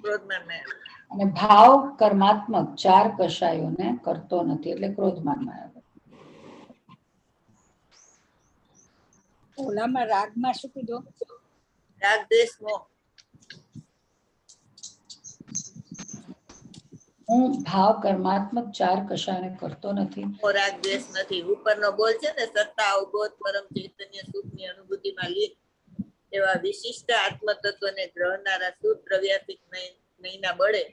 ક્રોધ માન માયા. અને ભાવ કર્માત્મક 4 કશાયોને કરતો નથી એટલે ક્રોધ માન માયા. ઓલામાં રાગમાં શું કીધું? રાગ દ્વેષ મોહ. હું ભાવ કર્માત્મક 4 કશાયને કરતો નથી. રાગ દ્વેષ નથી. ઉપરનો બોલ છે ને સત્તા અવબોધ પરમ ચૈતન્ય સુખની અનુભૂતિમાં લીન એવા વિશિષ્ટ આત્મ તત્વને ગ્રહનારા શુદ્ધ દ્રવ્યાત્મિક નહીંના બળે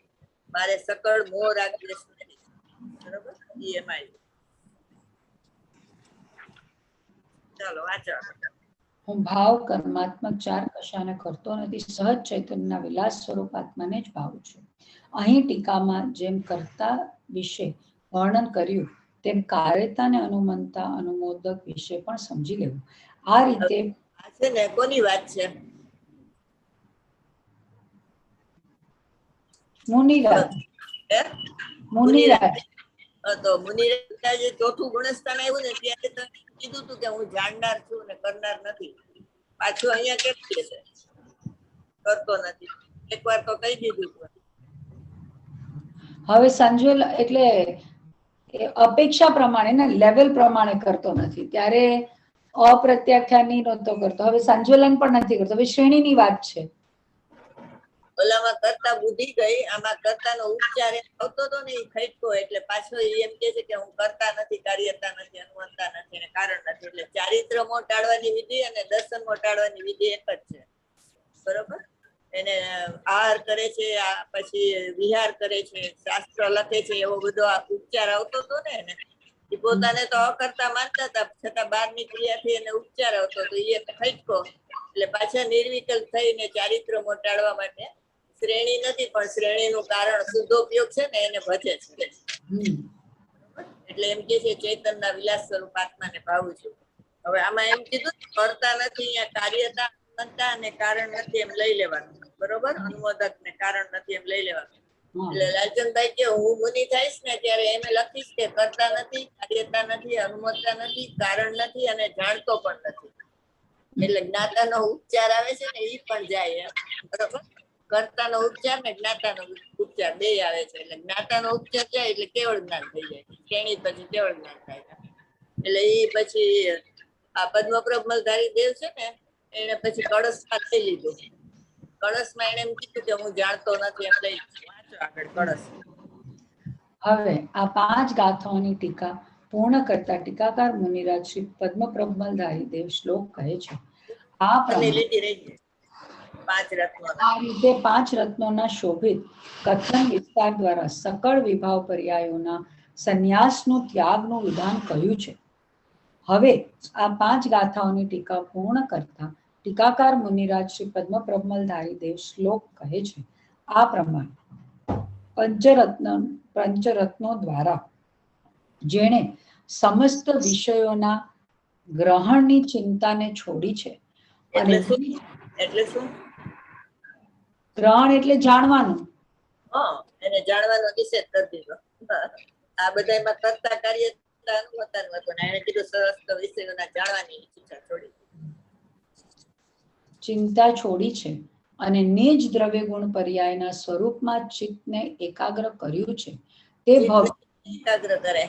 મારે સકળ મોહ રાગ દ્વેષ નથી. બરોબર? એમાં ચાલો વાંચો. હું ભાવ કર્માત્મક 4 કશાને કરતો નથી, સહજ ચૈતન્યના વિલાસ સ્વરૂપ આત્માને જ ભાવું છું. અહીં ટીકામાં જેમ કર્તા વિશે વર્ણન કર્યું તેમ કાર્યતાને અનુમંતા અનુમોદક વિશે પણ સમજી લેવું. આ રીતે છે ને કોની વાત છે? મુનિરાજ હે મુનિરાજ તો મુનિરાજે ચોથું ગુણસ્થાન આવ્યું ને ત્યારે તો કીધું હતું કે હું જાણનાર છું ને કરનાર નથી. પાછું અહીંયા કેમ કહે છે કરતો નથી? એકવાર તો કહી દીધું હતું. હવે સંજોલ એટલે અપેક્ષા પ્રમાણે ને લેવલ પ્રમાણે કરતો નથી. ત્યારે અપ્રત્યાખ્યાની નહોતો કરતો, હવે સંજોલન પણ નથી કરતો. હવે શ્રેણીની વાત છે. ઓલામાં કરતા બુદ્ધિ ગઈ, આમાં કરતાનો ઉપચાર આવતો હતો ને એ ખટકો, એટલે પાછો એમ કે છે કે હું કરતા નથી, કાર્યતા નથી, અનુવંતા નથી અને કારણ નથી. એટલે ચારિત્ર મોટાડવાની વિધિ અને દર્શન મોટાડવાની વિધિ એક જ છે. બરોબર? એને આહાર કરે છે, પછી વિહાર કરે છે, શાસ્ત્ર લખે છે, એવો બધો ઉપચાર આવતો હતો ને એને. એ પોતાને તો અકર્તા માનતા હતા, છતાં બહારની ક્રિયાથી એને ઉપચાર આવતો હતો. એ ખટકો એટલે પાછા નિર્વિકલ્પ થઈને ચારિત્ર મોટાડવા માટે શ્રેણી નથી, પણ શ્રેણીનું કારણ શુદ્ધોપયોગ છે ને એને ભજે છે. એટલે એમ કે છે ચૈતનના વિલાસ સ્વરૂપ આત્માને ભાવું છું. હવે આમાં એમ કીધું કરતા નથી, અહીંયા કાર્યતા અનુમંતા અને કારણ નથી એમ લઈ લેવાનું. બરોબર? અનુમોદક ને કારણ નથી એમ લઈ લેવાનું. એટલે લાલચંદભાઈ કે હું મુનિ થઈશ ને ત્યારે એમ લખીશ કે કરતા નથી, કાર્યતા નથી, અનુમતતા નથી, કારણ નથી અને જાણતો પણ નથી. એટલે જ્ઞાતાનો ઉપચાર આવે છે ને એ પણ જાય એમ. બરોબર? કર્તાનો ઉપચાર ને જ્ઞાતાનો ઉપચાર બે આવે છે. એટલે જ્ઞાતાનો ઉપચાર જાય એટલે કેવળ જ્ઞાન થઈ જાય. શ્રેણી પછી કેવળ જ્ઞાન થાય. એટલે એ પછી આ પદ્મપ્રબલધારી દેવ છે ને એને પછી કળશમાં લઈ લીધું. કળશમાં એને એમ કીધું કે હું જાણતો નથી એમ લઈ લીધું. વાંચો આગળ કળશ. હવે આ 5 ગાથાઓની ટીકા પૂર્ણ કરતા ટીકાકાર મુનિરાજ શ્રી પદ્મપ્રબલધારી દેવ શ્લોક કહે છે. આ અને લીટી રહી ગઈ 5 રત્નો. આ રીતે 5 રત્નોના શોભિત કથન વિસ્તાર દ્વારા સકળ વિભાવ પર્યાયોના સંન્યાસનું ત્યાગનું વિધાન કહ્યું છે. હવે આ 5 ગાથાઓની ટીકા પૂર્ણ કરતા ટીકાકાર મુનિરાજ શ્રી પદ્મપ્રબલધારી દેવ શ્લોક કહે છે આ પ્રમાણે પંચરત્નો દ્વારા જેણે સમસ્ત વિષયોના ગ્રહણની ચિંતાને છોડી છે. અને એટલે શું? ગ્રહણ એટલે જાણવાનું. એને જાણવાનો નિષેધ કરી દીધો. આ બધામાં કરતા કાર્યતા અનુમતા નહોતું ને એને કીધું સમસ્ત વિષયોના જાણવાની ઈચ્છા છોડી. ચિંતા છોડી છે અને નિજ દ્રવ્ય ગુણ પર્યાયના સ્વરૂપમાં ચિત્તને એકાગ્ર કર્યું છે. તે એકાગ્ર કરે.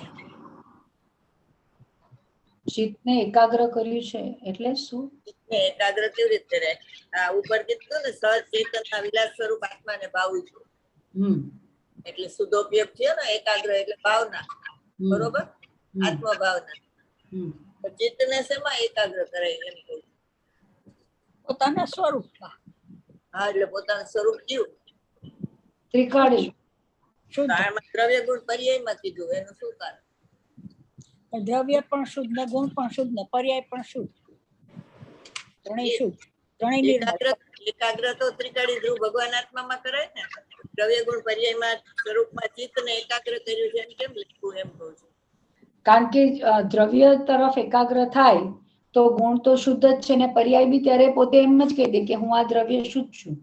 ચિત્તને એકાગ્ર કર્યું છે એટલે શું? ચિત્તને એકાગ્ર કેવી રીતે રહે? આ ઉપર કીધું ને સહજ ચેતનના વિલાસ સ્વરૂપ આત્માને ભાવું છું. એટલે શુદ્ધોપયોગ થયો ને એકાગ્ર એટલે ભાવના. બરોબર? આત્મભાવના. ચિત્તને શેમાં એકાગ્ર કરે એમ કહું? પોતાના સ્વરૂપમાં. હા, એટલે પોતાનું સ્વરૂપ કયું? ત્રિકાળી. આમાં દ્રવ્ય ગુણ પર્યાયમાં કીધું, એનું શું કારણ? દ્રવ્ય પણ શુદ્ધ ને ગુણ પણ શુદ્ધ ને પર્યાય પણ શુદ્ધ. ત્રણેય શુદ્ધ, ત્રણેય નિર્મળ. એકાગ્ર તો ત્રિકાળી ધ્રુવ ભગવાન આત્મામાં કરાય ને. દ્રવ્ય ગુણ પર્યાયમાં સ્વરૂપમાં ચિત્તને એકાગ્ર કર્યું છે એમ કેમ લખ્યું એમ કહું છું. કારણ કે દ્રવ્ય તરફ એકાગ્ર થાય તો ગુણ તો શુદ્ધ જ છે ને પર્યાય બી ત્યારે પોતે એમ જ કહી દે કે હું આ દ્રવ્ય શુદ્ધ છું.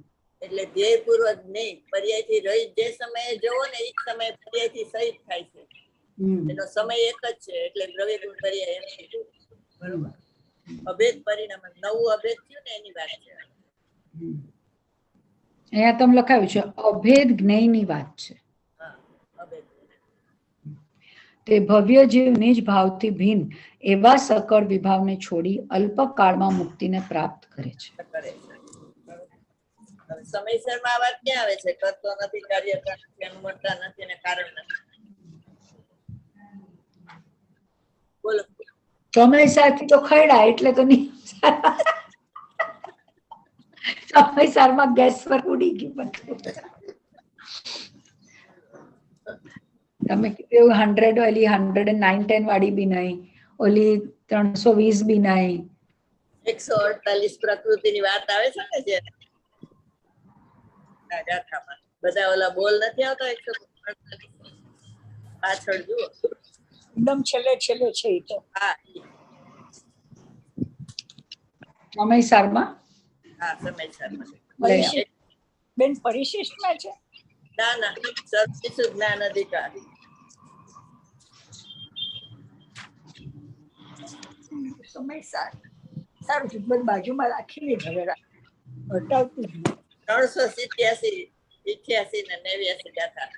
એટલે ધ્યેયપૂર્વક નહીં, પર્યાયથી રહી જે સમયે જવો ને એ જ સમયે પર્યાયથી સહિત થાય છે. એનો સમય એક જ છે એટલે દ્રવ્ય ગુણ પર્યાય એમ કીધું. બરોબર? અભેદ પરિણામ નવું અભેદ થયું ને એની વાત છે. અહીંયા તમે લખાયું છે અભેદ જ્ઞેયની વાત છે. તે ભવ્ય જીવ નિજ ભાવથી ભિન્ન એવા સકળ વિભાવને છોડી અલ્પકાળમાં મુક્તિને પ્રાપ્ત કરે છે. સમયસરમાં આ વાત ક્યાં આવે છે? કરતો નથી, કાર્યતા નથી, અનુમતતા નથી અને કારણ નથી. બોલો. સમયસારથી તો ખરડા એટલે તો નહીં. સમયસારમાં ગેસ પર ઉડી ગયું બધું. તમે કીધું 100 ઓલી 109-10 વાળી બી નહીં, ઓલી 320 બી નહીં. 148 પ્રકૃતિની વાત આવે છે ને જે ગાથામાં બધા ઓલા બોલ નથી આવતા 148 પાછળ જુઓ એકદમ છેલ્લે છેલ્લે છે એ તો. હા સમયસારમાં હા સમયસરમાં બેન પરિશિષ્ટમાં છે. ના સર્વેષુ જ્ઞાન અધિકાર. સમય સારું છે. બધું બાજુમાં રાખીને હવે હટાવતું જ નહીં. 387, 88 ને 89 ગાથા.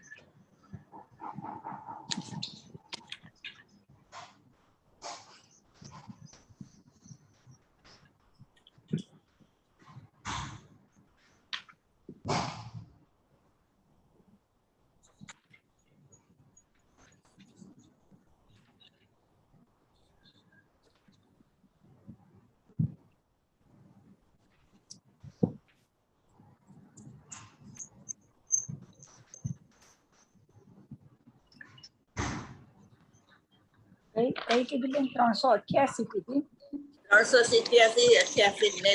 કઈ કીધું બેન? 388 કીધી. 387, 88 ને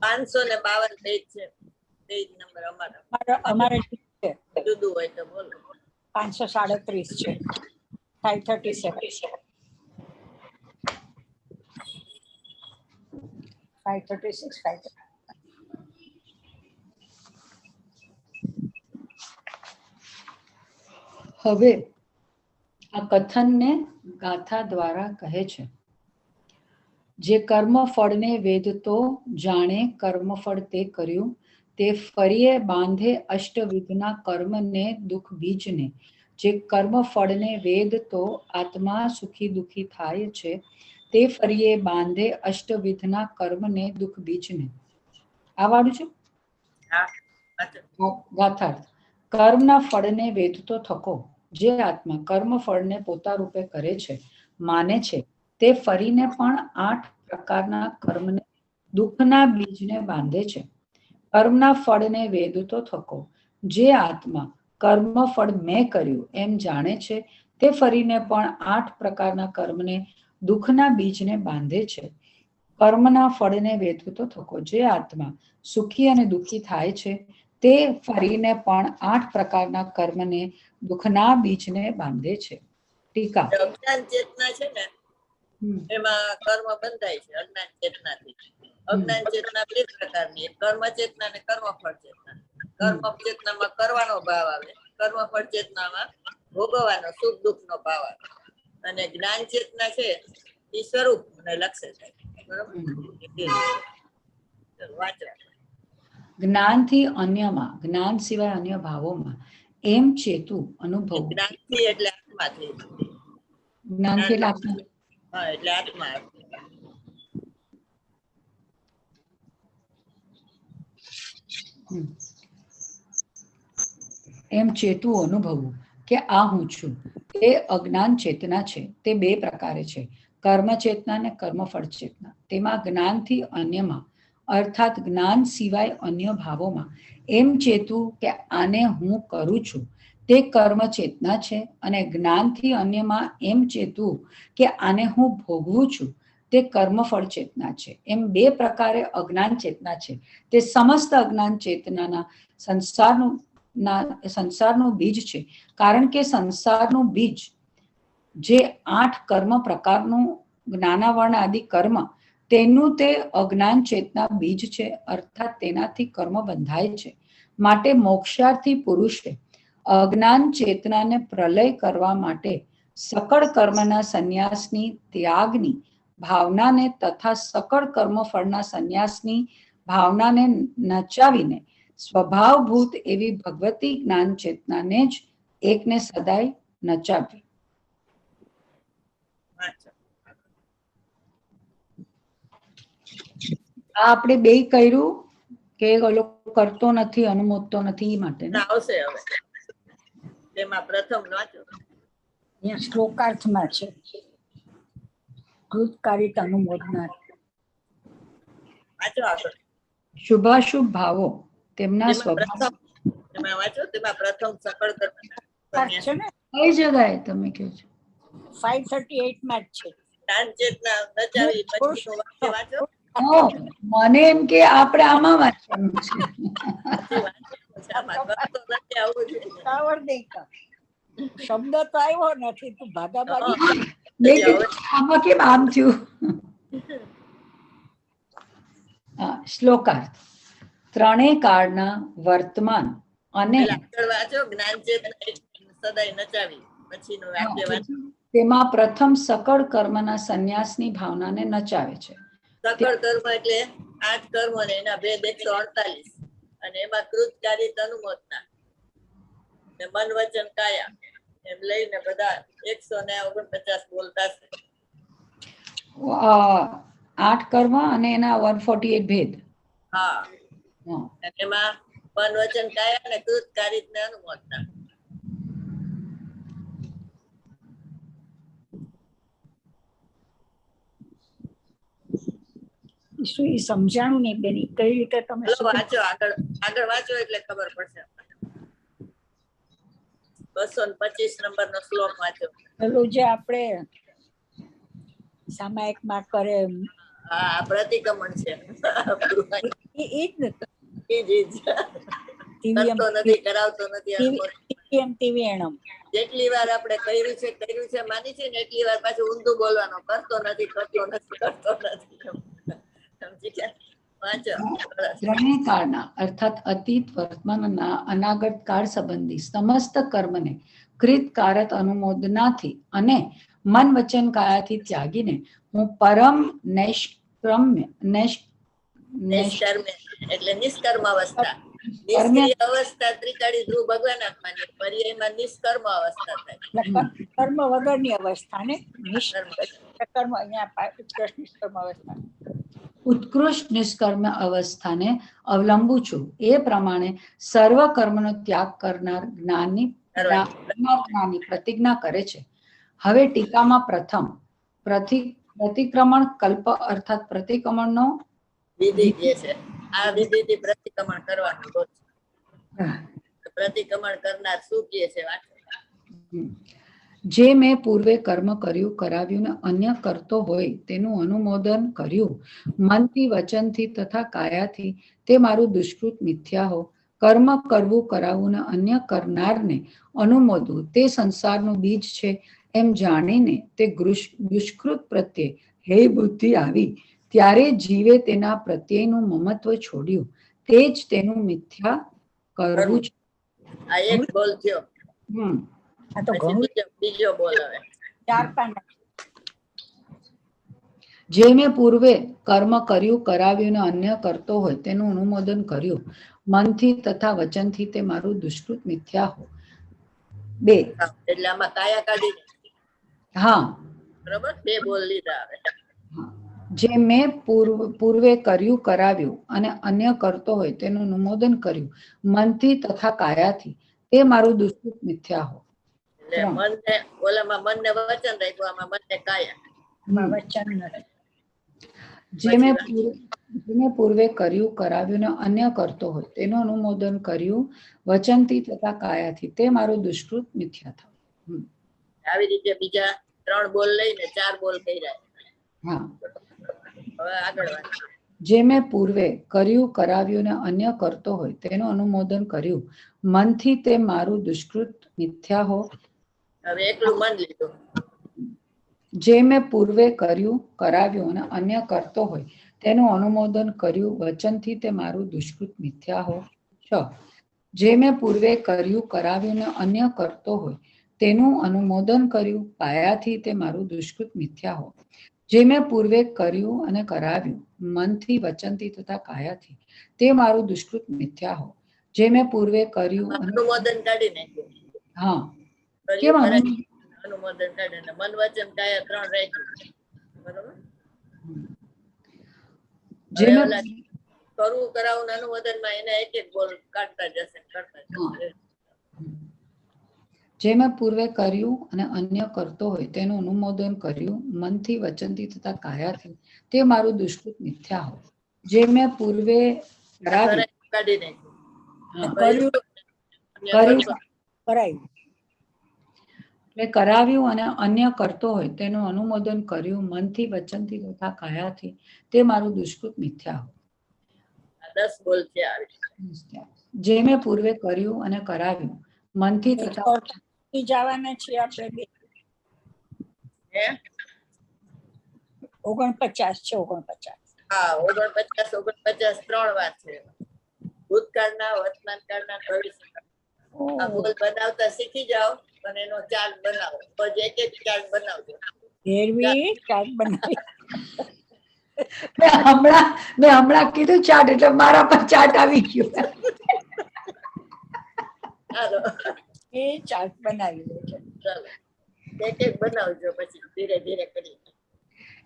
552 પેજ છે. પેજ નંબર અમારે છે જુદું હોય તો બોલો. 537 છે. 537. 536. હવે આ કથનને ગાથા દ્વારા કહે છે. જે કર્મફળને વેદતો જાણે કર્મફળ તે કર્યું, તે ફરીએ બાંધે અષ્ટવિધના કર્મને દુઃખ બીજને. જે કર્મફળને વેદતો આત્મા સુખી દુઃખી થાય છે, તે ફરીએ બાંધે અષ્ટવિધના કર્મને દુઃખ બીજને. આ વાળું છે ગાથાર્થ. કર્મના ફળને વેદતો થકો, જે આત્મા કર્મ ફળને પોતા રૂપે કરે છે, માને છે, તે ફરીને પણ 8 પ્રકારના કર્મને દુઃખના બીજને બાંધે છે. કર્મના ફળને વેદતો થકો, જે આત્મા કર્મ ફળ મેં કર્યું એમ જાણે છે, તે ફરીને પણ 8 પ્રકારના કર્મને દુઃખના બીજને બાંધે છે. કર્મના ફળને વેદતો થકો, જે આત્મા સુખી અને દુઃખી થાય છે, તે ફરીને પણ 8 પ્રકારના કર્મને દુઃખના બીજને બાંધે છે. ટીકા. અજ્ઞાન ચેતના છે ને એમાં કર્મ બંધાય છે અજ્ઞાન ચેતનાથી. અજ્ઞાન ચેતના 2 પ્રકારની, એક કર્મ ચેતના અને કર્મફળ ચેતના. કર્મ ચેતનામાં કરવાનો ભાવ આવે, કર્મફળ ચેતનામાં ભોગવવાનો સુખ દુઃખનો ભાવ આવે. અને જ્ઞાન ચેતના છે એ સ્વરૂપ ને લક્ષ્ય છે. બરોબર? વાંચો. જ્ઞાનથી અન્યમાં, જ્ઞાન સિવાય અન્ય ભાવોમાં એમ ચેતું અનુભવ. જ્ઞાનથી એટલે આત્માથી. જ્ઞાનથી એટલે આત્મા. હા, એટલે આત્મા. એમ ચેતું અનુભવવું કે આ હું છું, એ અજ્ઞાન ચેતના છે. તે 2 પ્રકારે છે, કર્મ ચેતના અને કર્મફળ ચેતના. તેમાં જ્ઞાનથી અન્યમાં અર્થાત જ્ઞાન સિવાય અન્ય ભાવોમાં એમ ચેતું કે આને હું કરું છું, તે કર્મ ચેતના છે. અને જ્ઞાનથી અન્યમાં એમ ચેતું કે આને હું ભોગવું છું, તે કર્મફળ ચેતના છે. એમ 2 પ્રકારે અજ્ઞાન ચેતના છે. તે સમસ્ત અજ્ઞાન ચેતનાના સંસારનું બીજ છે. કારણ કે સંસારનું બીજ જે 8 કર્મ પ્રકારનું જ્ઞાનાવર્ણ આદિ કર્મ, તેનું તે અજ્ઞાન ચેતના બીજ છે. અર્થાત તેનાથી કર્મ બંધાય છે. માટે મોક્ષાર્થી પુરુષે અજ્ઞાન ચેતનાને પ્રલય કરવા માટે સકળ કર્મના સંન્યાસની ત્યાગની ભાવનાને તથા સકળ કર્મફળના સંન્યાસની ભાવનાને નચાવીને સ્વભાવભૂત એવી ભગવતી જ્ઞાન ચેતનાને જ એકને સદાય નચાવવી. આ આપણે 2 કર્યું કે ઓલો કરતો નથી, અનુમોદતો નથી માટે આવશે. હવે તેમાં પ્રથમ વાંચો. અહીંયા શ્લોકાર્થમાં છે કૃતકારિત અનુમોદના. વાંચો આગળ. શુભાશુભ ભાવો તેમના સ્વભાવ. તેમાં વાંચો. તેમાં પ્રથમ સકળ કર્મના છે ને કઈ જગ્યાએ તમે કહો છો? 538 માં જ છે. જ્ઞાન ચેતના નચાવી પછીનું વાક્ય વાંચો. મને એમ કે આપણે આમાં વાંચવાનું છે. શબ્દ તો આવ્યો નથી, તું ભાગાભાગી. આમાં કેમ આમ થયું? શ્લોકાર્થ. ત્રણેય કાળના વર્તમાન અને પેલા આગળ વાંચો, જ્ઞાન ચેતના સદાય નચાવી, પછીનું વાક્ય વાંચો. તેમાં પ્રથમ સકળ કર્મના સંન્યાસની ભાવનાને નચાવે છે. સકળ કર્મ એટલે 8 કર્મો ને એના ભેદ 148, અને એમાં કૃતકારી અનુમોદના ને મન વચન કાયા એમ લઈને બધા 149 બોલતા છે. 8 કર્મ અને એના 148 ભેદ. હા, હા. અને એમાં મન વચન કાયા અને કૃતકારી ને અનુમોદના. શું એ સમજાણું નહીં બેન, ઈ કઈ રીતે તમે ચલો શું વાંચો, આગળ વાંચો એટલે ખબર પડશે. 225 નંબરનો શ્લોક વાંચો. પેલું જે આપણે સામાયિકમાં કરે હા, આ પ્રતિક્રમણ છે. એ જ ને, ઈ જ. કરતો નથી, કરાવતો નથી. ટીવીએમ ટીવીએણમ. જેટલી વાર આપણે કર્યું છે માની છે ને એટલી વાર પાછું ઊંધું બોલવાનું, કરતો નથી, કરતો નથી, કરતો નથી. સમજી ગયા? વાંચો. ત્રણેય કાળના અર્થાત અતીત, વર્તમાન અને અનાગત કાળ સંબંધી સમસ્ત કર્મને કૃત કારક અનુમોદનાથી અને મન વચન કાયાથી ત્યાગીને હું પરમ નિષ્કર્મ એટલે નિષ્કર્મ અવસ્થા. નિષ્ક્રિય અવસ્થા ત્રિકાળી ધ્રુવ ભગવાન આત્માની, પર્યાયમાં નિષ્કર્મ અવસ્થા થાય. કર્મ વગરની અવસ્થા ને નિષ્કર્મ. કર્મ અહીંયા ઉત્કૃષ્ટ નિષ્કર્મ અવસ્થા. ઉત્કૃષ્ટ નિષ્કર્મ અવસ્થાને અવલંબું છું. એ પ્રમાણે સર્વ કર્મનો ત્યાગ કરનાર જ્ઞાની પ્રતિજ્ઞા કરે છે. હવે ટીકામાં પ્રથમ પ્રતિક્રમણ કલ્પ અર્થાત પ્રતિક્રમણનો વિધિ જે છે, આ વિધિથી પ્રતિક્રમણ કરવાનું રોજ. પ્રતિક્રમણ કરનાર શું કહે છે? વાંચો. જે મેં પૂર્વે કર્મ કર્યું કરાવ્યું ને અન્ય કરતો હોય તેનું અનુમોદન કર્યું મનથી, વચનથી તથા કાયાથી, તે મારું દુષ્કૃત મિથ્યા હો. કર્મ કરવું કરાવવું ને અન્ય કરનારને અનુમોદવું તે સંસારનું બીજ છે એમ જાણીને તે દુષ્કૃત પ્રત્યે હે બુદ્ધિ આવી ત્યારે જીવે તેના પ્રત્યેનું મમત્વ છોડ્યું. તે જ તેનું મિથ્યા કરવું છે. આ એક બોલ થયો. આ તો ઘણું. બીજો બોલ હવે. 4 પાના. જે મેં પૂર્વે કર્મ કર્યું કરાવ્યું ને અન્ય કરતો હોય તેનું અનુમોદન કર્યું મનથી તથા વચનથી, તે મારું દુષ્કૃત મિથ્યા હો. 2 એટલે આમાં કાયા કાઢી. હા, બરોબર, 2 બોલ લીધા હવે. જે મેં પૂર્વે કર્યું કરાવ્યું અને અન્ય કરતો હોય તેનું અનુમોદન કર્યું મનથી તથા કાયાથી, તે મારું દુષ્કૃત મિથ્યા હો. એટલે મનને ઓલામાં મનને વચન રાખ્યું, આમાં મનને કાયા. વચન નથી. જે મેં પૂર્વે કર્યું કરાવ્યું ને અન્ય કરતો હોય તેનું અનુમોદન કર્યું વચનથી તથા કાયાથી, તે મારું દુષ્કૃત મિથ્યા થયું. આવી રીતે બીજા 3 બોલ લઈને 4 બોલ કર્યા. હા, હવે આગળ વાત. જે મેં પૂર્વે કર્યું કરાવ્યું ને અન્ય કરતો હોય તેનું અનુમોદન કર્યું મનથી, તે મારું દુષ્કૃત મિથ્યા હો. હવે એકલું મન લીધું. જે મેં પૂર્વે કર્યું કરાવ્યું અને અન્ય કરતો હોય તેનું અનુમોદન કર્યું વચનથી, તે મારું દુષ્કૃત મિથ્યા હો. 6 જે મેં પૂર્વે કર્યું કરાવ્યું ને અન્ય કરતો હોય તેનું અનુમોદન કર્યું કાયાથી, તે મારું દુષ્કૃત મિથ્યા હો. જે મેં પૂર્વે કર્યું અને કરાવ્યું મનથી, વચનથી તથા કાયાથી, તે મારું દુષ્કૃત મિથ્યા હો. જે મેં પૂર્વે કર્યું અનુમોદન કાઢી નાખ્યું. હા, કર્યું કરાવ્યું અનુમોદન કાઢીને મન વચન કાયા 3 રાખ્યું. બરોબર. જે મેં કરવું કરાવવું અનુમોદનમાં એના એક બોલ કાઢતા જશે. જે મેં પૂર્વે કર્યું અને અન્ય કરતો હોય તેનું અનુમોદન કર્યું મનથી, વચનથી તથા કાયાથી, તે મારું દુષ્કૃત મિથ્યા હો. જે મેં પૂર્વે કાઢી કરાવ્યું અને અન્ય કરતો હોય તેનું અનુમોદન કર્યું મનથી, વચનથી તથા કાયાથી, તે મારું દુષ્કૃત મિથ્યા હો. 10 બોલ છે. જે મેં પૂર્વે કર્યું અને કરાવ્યું મનથી તથા જવાના છીએ આપણે. 49 છે. 49. હા, 49 3 વાર છે. ભૂતકાળના, વર્તમાન કાળના, ભવિષ્યકાળ. આ બોલ બનાવતા શીખી જાઓ અને એનો ચાર્ટ બનાવો. રોજ એક એક ચાર્ટ બનાવજો. ભેરવી ચાટ બનાવી મેં હમણાં કીધું ચાટ એટલે મારા પર ચાટ આવી ગયો. હાલો એ ચાટ બનાવી લે છે. ચાલો એક એક બનાવજો પછી ધીરે ધીરે કરી.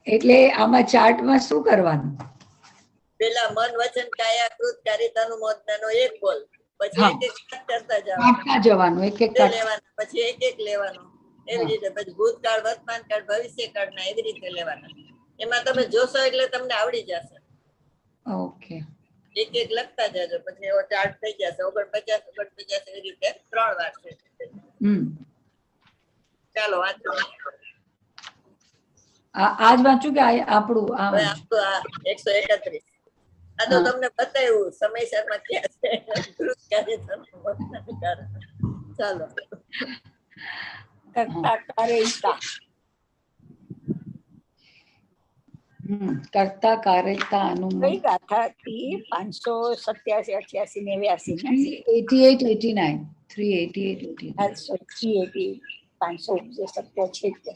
એટલે આમાં ચાર્ટમાં શું કરવાનું? પેલા મન વચન કાયા કૃત કારિતાનું મોદનાનો એક બોલ, પછી હા. એક એક કાટ કરતા જવાનું, કાઢતા જવાનું એક એક બે કાઢ. લેવાના, પછી એક એક લેવાનો. એવી હા. રીતે પછી ભૂતકાળ, વર્તમાન કાળ, ભવિષ્ય કાળના એવી રીતે લેવાના. એમાં તમે જોશો એટલે તમને આવડી જશે. ઓકે. એક એક લખતા જજો પછી એવો ચાર્ટ થઈ જશે. 49 49 એવી રીતે 3 વાર છે. ચાલો વાંચો. આજ વાંચ્યું કે આપણું આ હવે વાંચ્યું? આપણું આ 131. આ તો હા. તમને બતાવ્યું સમયસરમાં ક્યાં છે કૃત કારિતાનું મોદનાનું કારણ. ચાલો કરતા કારેતા કરતા કારેતા અનુમત કઈ ગાથા હતી? 587 88 89 ને 388 89 587 છે.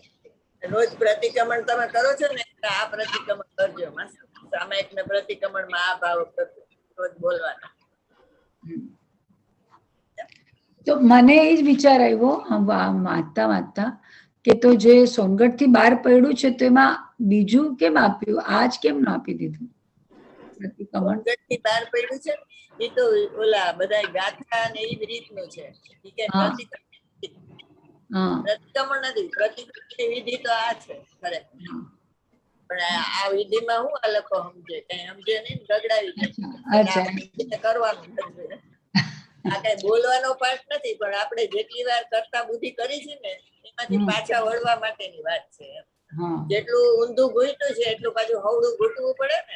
રોજ પ્રતિક્રમણ તમે કરો છો ને તો આ પ્રતિક્રમણ કરજો. સામાયિક ને પ્રતિક્રમણમાં આ ભાવ કરજો રોજ બોલવાના. તો મને એ જ વિચાર આવ્યો વાંચતા વાંચતા કે તો જે સોનગઢ થી બહાર પડ્યું છે તો એમાં બીજું કેમ આપ્યું, આજ કેમ ના આપી દીધું પ્રતિક્રમણ? સોનગઢથી બહાર પડ્યું છે એ તો ઓલા બધા ગાથા ને એ રીતનું છે. ઠીક છે. હા. પ્રતિક્રમણ નથી. પ્રતિક્રમણ વિધિ તો આ છે ખરેખર. પણ આ વિધિમાં હું આ લોકો સમજે કઈ સમજે નહીં, ગગડાવી દે. અચ્છા. કરવાનું આ કઈ બોલવાનો પાઠ નથી, પણ આપણે જેટલી વાર કરતા બુદ્ધિ કરી છે ને એમાંથી પાછા વળવા માટેની વાત છે. જેટલું ઊંધું ઘૂંટ્યું છે એટલું પાછું હવડું ઘૂંટવું પડે ને.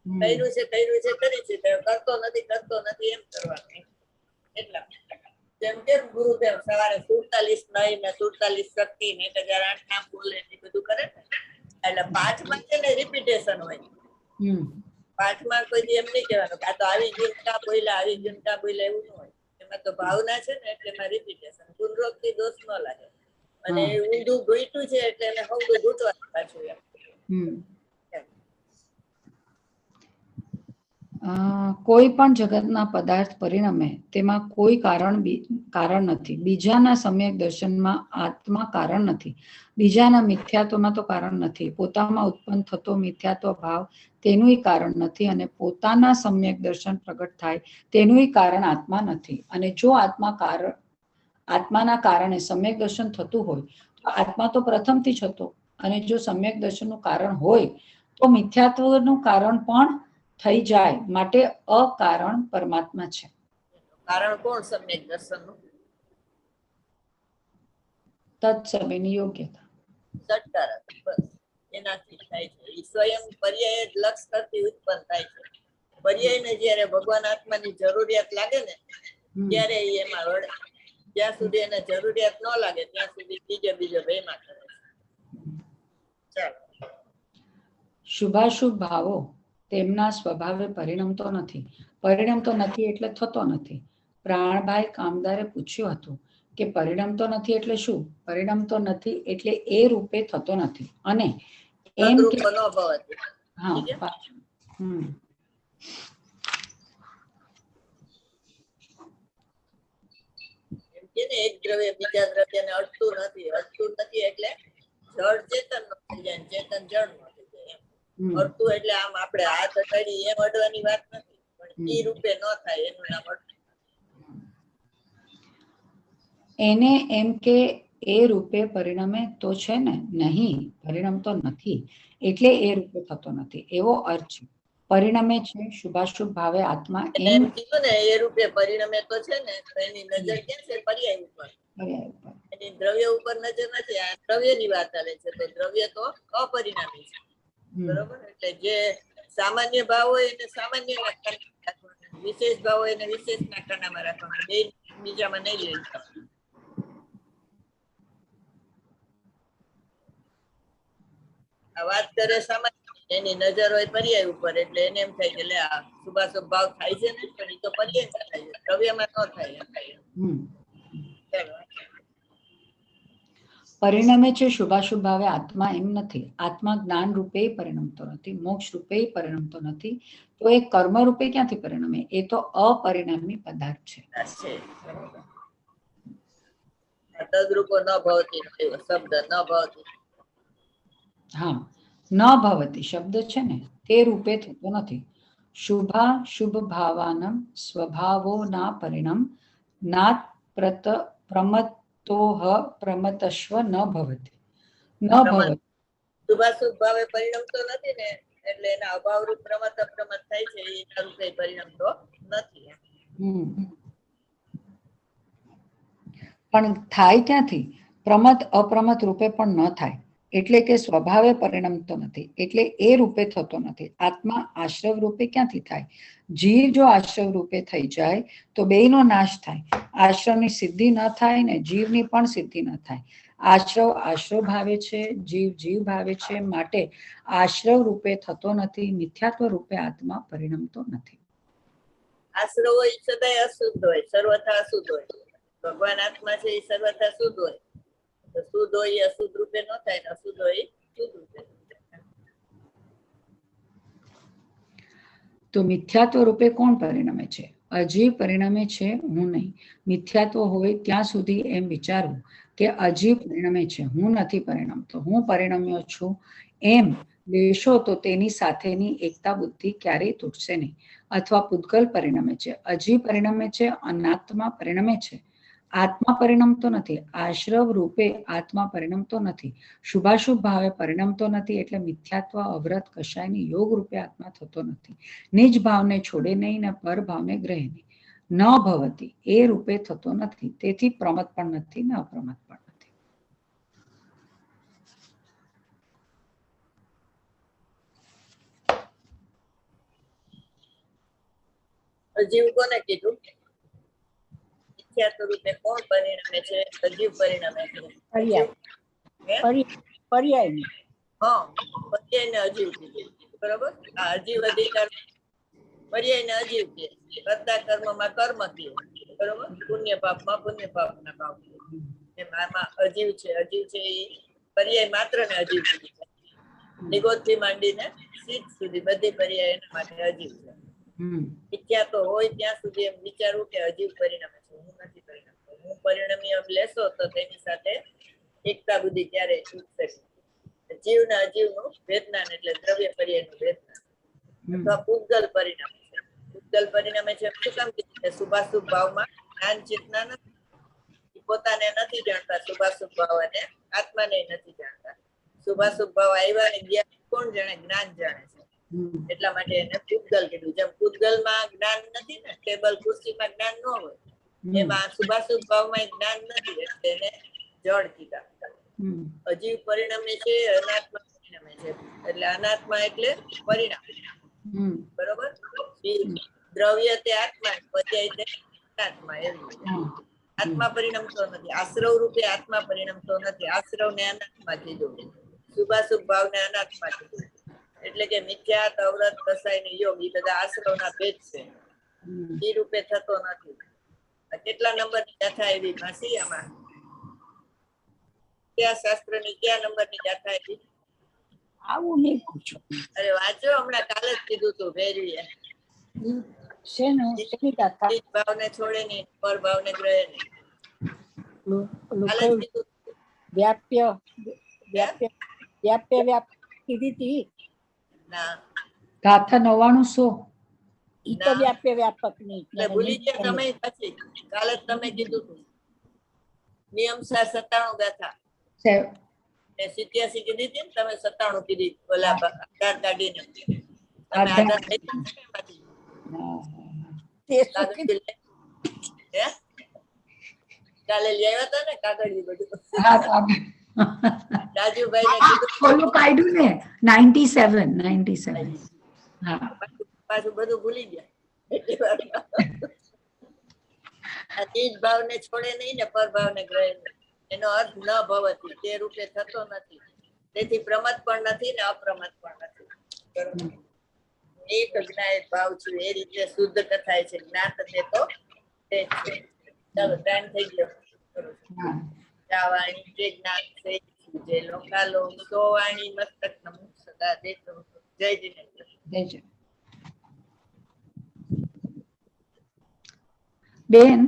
કર્યું છે કરી છે કરતો નથી એમ કરવાનું. એટલા જેમ કેમ ગુરુદેવ સવારે 47 નહીં ને 47 શક્તિ ને 1008 નામ બોલે એ બધું કરે ને, એટલે પાઠમાં છે ને રિપીટેશન હોય. પાઠમાં કોઈ એમ નહીં કહેવાનું આ તો આવી ગયું કા બોલ્યા આવી ગયું કા બોલ્યા એવું ન હોય. એમાં તો ભાવના છે ને એટલે એમાં રિપીટેશન. પુનરોક્તિ દોષ ન લાગે. અને ઊંધું ઘૂંટ્યું છે એટલે એને હવડું ઘૂંટવાનું પાછું એમ. કોઈ પણ જગતના પદાર્થ પરિણમે તેમાં કોઈ કારણ નથી. બીજાના સમ્યક દર્શનમાં આત્મા કારણ નથી. બીજાના મિથ્યાત્વમાં તો કારણ નથી. પોતામાં ઉત્પન્ન થતો મિથ્યાત્વ ભાવ તેનું કારણ નથી, અને પોતાના સમ્યક દર્શન પ્રગટ થાય તેનું કારણ આત્મા નથી. અને જો આત્માના કારણે સમ્યક દર્શન થતું હોય તો આત્મા તો પ્રથમથી જ હતો, અને જો સમ્યક દર્શનનું કારણ હોય તો મિથ્યાત્વનું કારણ પણ થઈ જાય. માટે અકારણ પરમાત્મા છે. કારણ કોણ સમ્યક દર્શનનું? તત્સમયની યોગ્યતા. સત્કારક. બસ એનાથી થાય છે. એ સ્વયં પર્યાય જ લક્ષ કરતી ઉત્પન્ન થાય છે. પર્યાયને જ્યારે ભગવાન આત્માની જરૂરિયાત લાગે ને ત્યારે એમાં વળે. જ્યાં સુધી એને જરૂરિયાત ન લાગે ત્યાં સુધી બીજો ભયમાં કરે છે. ચાલો. શુભાશુભ ભાવો તેમના સ્વભાવે પરિણમતો નથી. પરિણમતો નથી એટલે થતો નથી. પ્રાણભાઈ કામદારે પૂછ્યું હતું કે પરિણમતો નથી એટલે શું? પરિણમતો નથી એટલે એ રૂપે થતો નથી. અને એમ કે એક દ્રવ્ય બીજા દ્રવ્યને અડતું નથી. અડતું નથી એટલે જળ ચેતન નો થઈ જાય, ચેતન જળ નો થઈ જાય એમ. અડતું એટલે આમ આપણે હાથ અડાડી એમ અડવાની વાત નથી, પણ એ રૂપે ન થાય એનું નામ અડતું. એને એમ કે એ રૂપે પરિણમે તો છે ને? નહીં, પરિણમતો નથી એટલે એ રૂપે થતો નથી એવો અર્થ છે. પરિણમે છે શુભાશુભ ભાવે આત્મા. એમ કીધું ને એ રૂપે પરિણમે તો છે ને, તો એની નજર ક્યાં છે? પર્યાય ઉપર. એની દ્રવ્ય ઉપર નજર નથી. આ દ્રવ્યની વાત ચાલે છે. તો દ્રવ્ય તો અપરિણામી છે. બરોબર. એટલે જે સામાન્ય ભાવ હોય એને સામાન્ય ના કારણે રાખવાનું, વિશેષ ભાવ હોય એને વિશેષ ના કારણમાં રાખવાનું. બે બીજામાં નહીં લઈ જવાનું. આ વાત કરે સામાન્ય, એની નજર હોય પર્યાય ઉપર, એટલે એને એમ થાય કે લે આ શુભાશુભ ભાવ થાય છે ને, પણ એ તો પર્યાય થાય છે, દ્રવ્યમાં ન થાય. ચાલો. પરિણમે છે શુભાશુભ ભાવે આત્મા એમ નથી. આત્મા જ્ઞાન રૂપે પરિણમતો નથી, મોક્ષ રૂપે પરિણમતો નથી, તો એ કર્મ રૂપે ક્યાંથી પરિણમે? એ તો અપરિણામી પદાર્થ છે. છે બરોબર. તદ્રૂપો ન ભવતી એવો શબ્દ ન ભવતી. હા, ન ભવતી શબ્દ છે ને તે રૂપે થતો નથી. શુભા શુભ ભાવાનમ સ્વભાવો ના પરિણામ નાત પ્રમતોહ પ્રમતશ્વ ન ભવતી. ન ભવતી. શુભાશુભ ભાવે પરિણમતો નથી ને, એટલે એના અભાવરૂપ પ્રમત અપ્રમત થાય છે, એના રૂપે પરિણમતો નથી. પણ થાય ક્યાંથી? પ્રમત અપ્રમત રૂપે પણ ન થાય, એટલે કે સ્વભાવે પરિણમતો નથી, એટલે એ રૂપે થતો નથી. આત્મા આશ્રવ રૂપે ક્યાંથી થાય? જીવ જો આશ્રવ રૂપે થઈ જાય તો બેયનો નાશ થાય. આશ્રવની સિદ્ધિ ન થાય ને જીવની પણ સિદ્ધિ ન થાય. આશ્રવ આશ્રવ ભાવે છે, જીવ જીવ ભાવે છે, માટે આશ્રવ રૂપે થતો નથી. મિથ્યાત્વ રૂપે આત્મા પરિણમતો નથી. આશ્રવ હોય સદાય અશુદ્ધ હોય, સર્વથા અશુદ્ધ હોય. ભગવાન આત્મા છે એ સર્વથા શુદ્ધ હોય, તો શુદ્ધ હોય એ અશુદ્ધ રૂપે ન થાય, ને અશુદ્ધ હોય શુદ્ધ રૂપે. તો મિથ્યાત્વ રૂપે કોણ પરિણમે છે? અજીવ પરિણમે છે, હું નહીં. મિથ્યાત્વ હોય ત્યાં સુધી એમ વિચારવું કે અજીવ પરિણમે છે, હું નથી પરિણમતો, હું પરિણમ્યો છું એમ લેશો તો તેની સાથેની એકતા બુદ્ધિ ક્યારેય તૂટશે નહીં. અથવા પૂતગલ પરિણમે છે, અજીવ પરિણમે છે, અનાત્મા પરિણમે છે. આત્મા પરિણમતો નથી, આશ્રવ રૂપે આત્મા પરિણમતો નથી, શુભાશુભ ભાવે પરિણમતો નથી, એટલે મિથ્યાત્વ અવ્રત કશાયની યોગ રૂપે આત્મા થતો નથી. નિજ ભાવને છોડે નહીં ને પર ભાવને ગ્રહે નહીં. ન ભવતી એ રૂપે થતો નથી, તેથી પ્રમત પણ નથી ને અપ્રમત પણ નથી. અજીવ કોને કીધું? મિથ્યાત્વ રૂપે કોણ પરિણમે છે? અજીવ પરિણમે છે. પર્યાય હા, પર્યાયને અજીવ કીધું. બરોબર. આ અજીવ અધિકાર પર્યાયને અજીવ કહે. કરતા કર્મમાં કર્મ કહે. બરોબર. પુણ્ય પાપમાં પુણ્ય પાપના ભાવ કહે. એમ આમાં અજીવ છે. અજીવ છે એ પર્યાય માત્ર ને અજીવ કીધું છે. નિગોદથી માંડીને સિદ્ધ સુધી બધી પર્યાય એના માટે અજીવ છે. મિથ્યા તો હોય ત્યાં સુધી એમ વિચારવું કે અજીવ પરિણમે છે, હું નથી પરિણમતો. હું પરિણમી એમ લેશો તો તેની સાથે એકતા બુદ્ધિ ક્યારેય તૂટશે નહીં. જીવ ને અજીવ નું વેદનાન એટલે દ્રવ્ય પર્યાયનું વેદનાન. અથવા પૂતગલ પરિણામે છે. પૂતગલ પરિણામે છે શું કામ કીધું કે શુભાશુભ ભાવમાં જ્ઞાન ચેતના નથી, પોતાને નથી જાણતા. શુભાશુભ ભાવ અને આત્માને નથી જાણતા. શુભાશુભ ભાવ આવ્યા ને ગયા કોણ જાણે? જ્ઞાન જાણે છે. એટલા માટે એને પૂતગલ કીધું. જેમ પૂતગલમાં જ્ઞાન નથી ને, ટેબલ ખુરશીમાં જ્ઞાન ન હોય, એમાં શુભાશુભ ભાવમાં જ્ઞાન નથી, એટલે એને જળ કીધા. અજીવ પરિણમે છે, અનાત્મા પરિણમે છે. એટલે અનાત્મા એટલે પરિણામ. બરોબર. દ્રવ્ય તે આત્મા, પર્યાય તે અનાત્મા. એવી આત્મા પરિણમતો નથી. આશ્રવ રૂપે આત્મા પરિણમતો નથી. આશ્રવ ને અનાત્મા કીધું, શુભાશુભ ભાવ ને અનાત્મા કીધું. એટલે કે મિથ્યાત અવ્રત કસાય ને યોગ એ બધા આશ્રવના ભેદ છે, એ રૂપે થતો નથી. કેટલા નંબરની ગાથા એવી માસી આમાં? કયા શાસ્ત્રની કયા નંબરની ગાથા એવી? આવું નહીં પૂછો. અરે વાંચો, હમણાં કાલે જ કીધું તું ભેરવીએ. શેનું? શેની ગાથા? નિજ ભાવને છોડે નહીં, પર ભાવને ગ્રહે નહીં. કાલે જ કીધું. વ્યાપ્ય વ્યાપ્ય વ્યાપ્ય વ્યાપ કીધી હતી. ના, ગાથા 99 ઈ તો વ્યાપ્ય વ્યાપક ની. એટલે ભૂલી ગયા તમે. પછી કાલે જ તમે કીધું તું. નિયમ 97 ગાથા ને 87 કીધી હતી ને તમે. 97 કીધી ઓલા આધાર કાઢીને. તમે આધાર લઈ કાલે લઈ આવ્યા હતા ને કાગળ બધું. રાજુભાઈ ને કીધું કાઢ્યું ને 97. હા, પાછું બધું ભૂલી ગયા. એટલી વાર નિજ ભાવને છોડે નહીં ને પર ભાવને ગ્રહે નહીં. એનો અર્થ ન ભવતી, તે રૂપે થતો નથી. તેથી પ્રમત પણ નથી ને અપ્રમત પણ નથી. એક જ્ઞાત ભાવ છું એ રીતે શુદ્ધ કથાય છે. જ્ઞાત તે તો તે જ છે. ચાલો ટાઈમ થઈ ગયો. કરું છું. હા જાવાણી પ્રજ્ઞા છે જે લોકાલો સો વાણી મસ્તક નમો સદા દેતો જય જીનેન્દ્ર. જય જય. બેન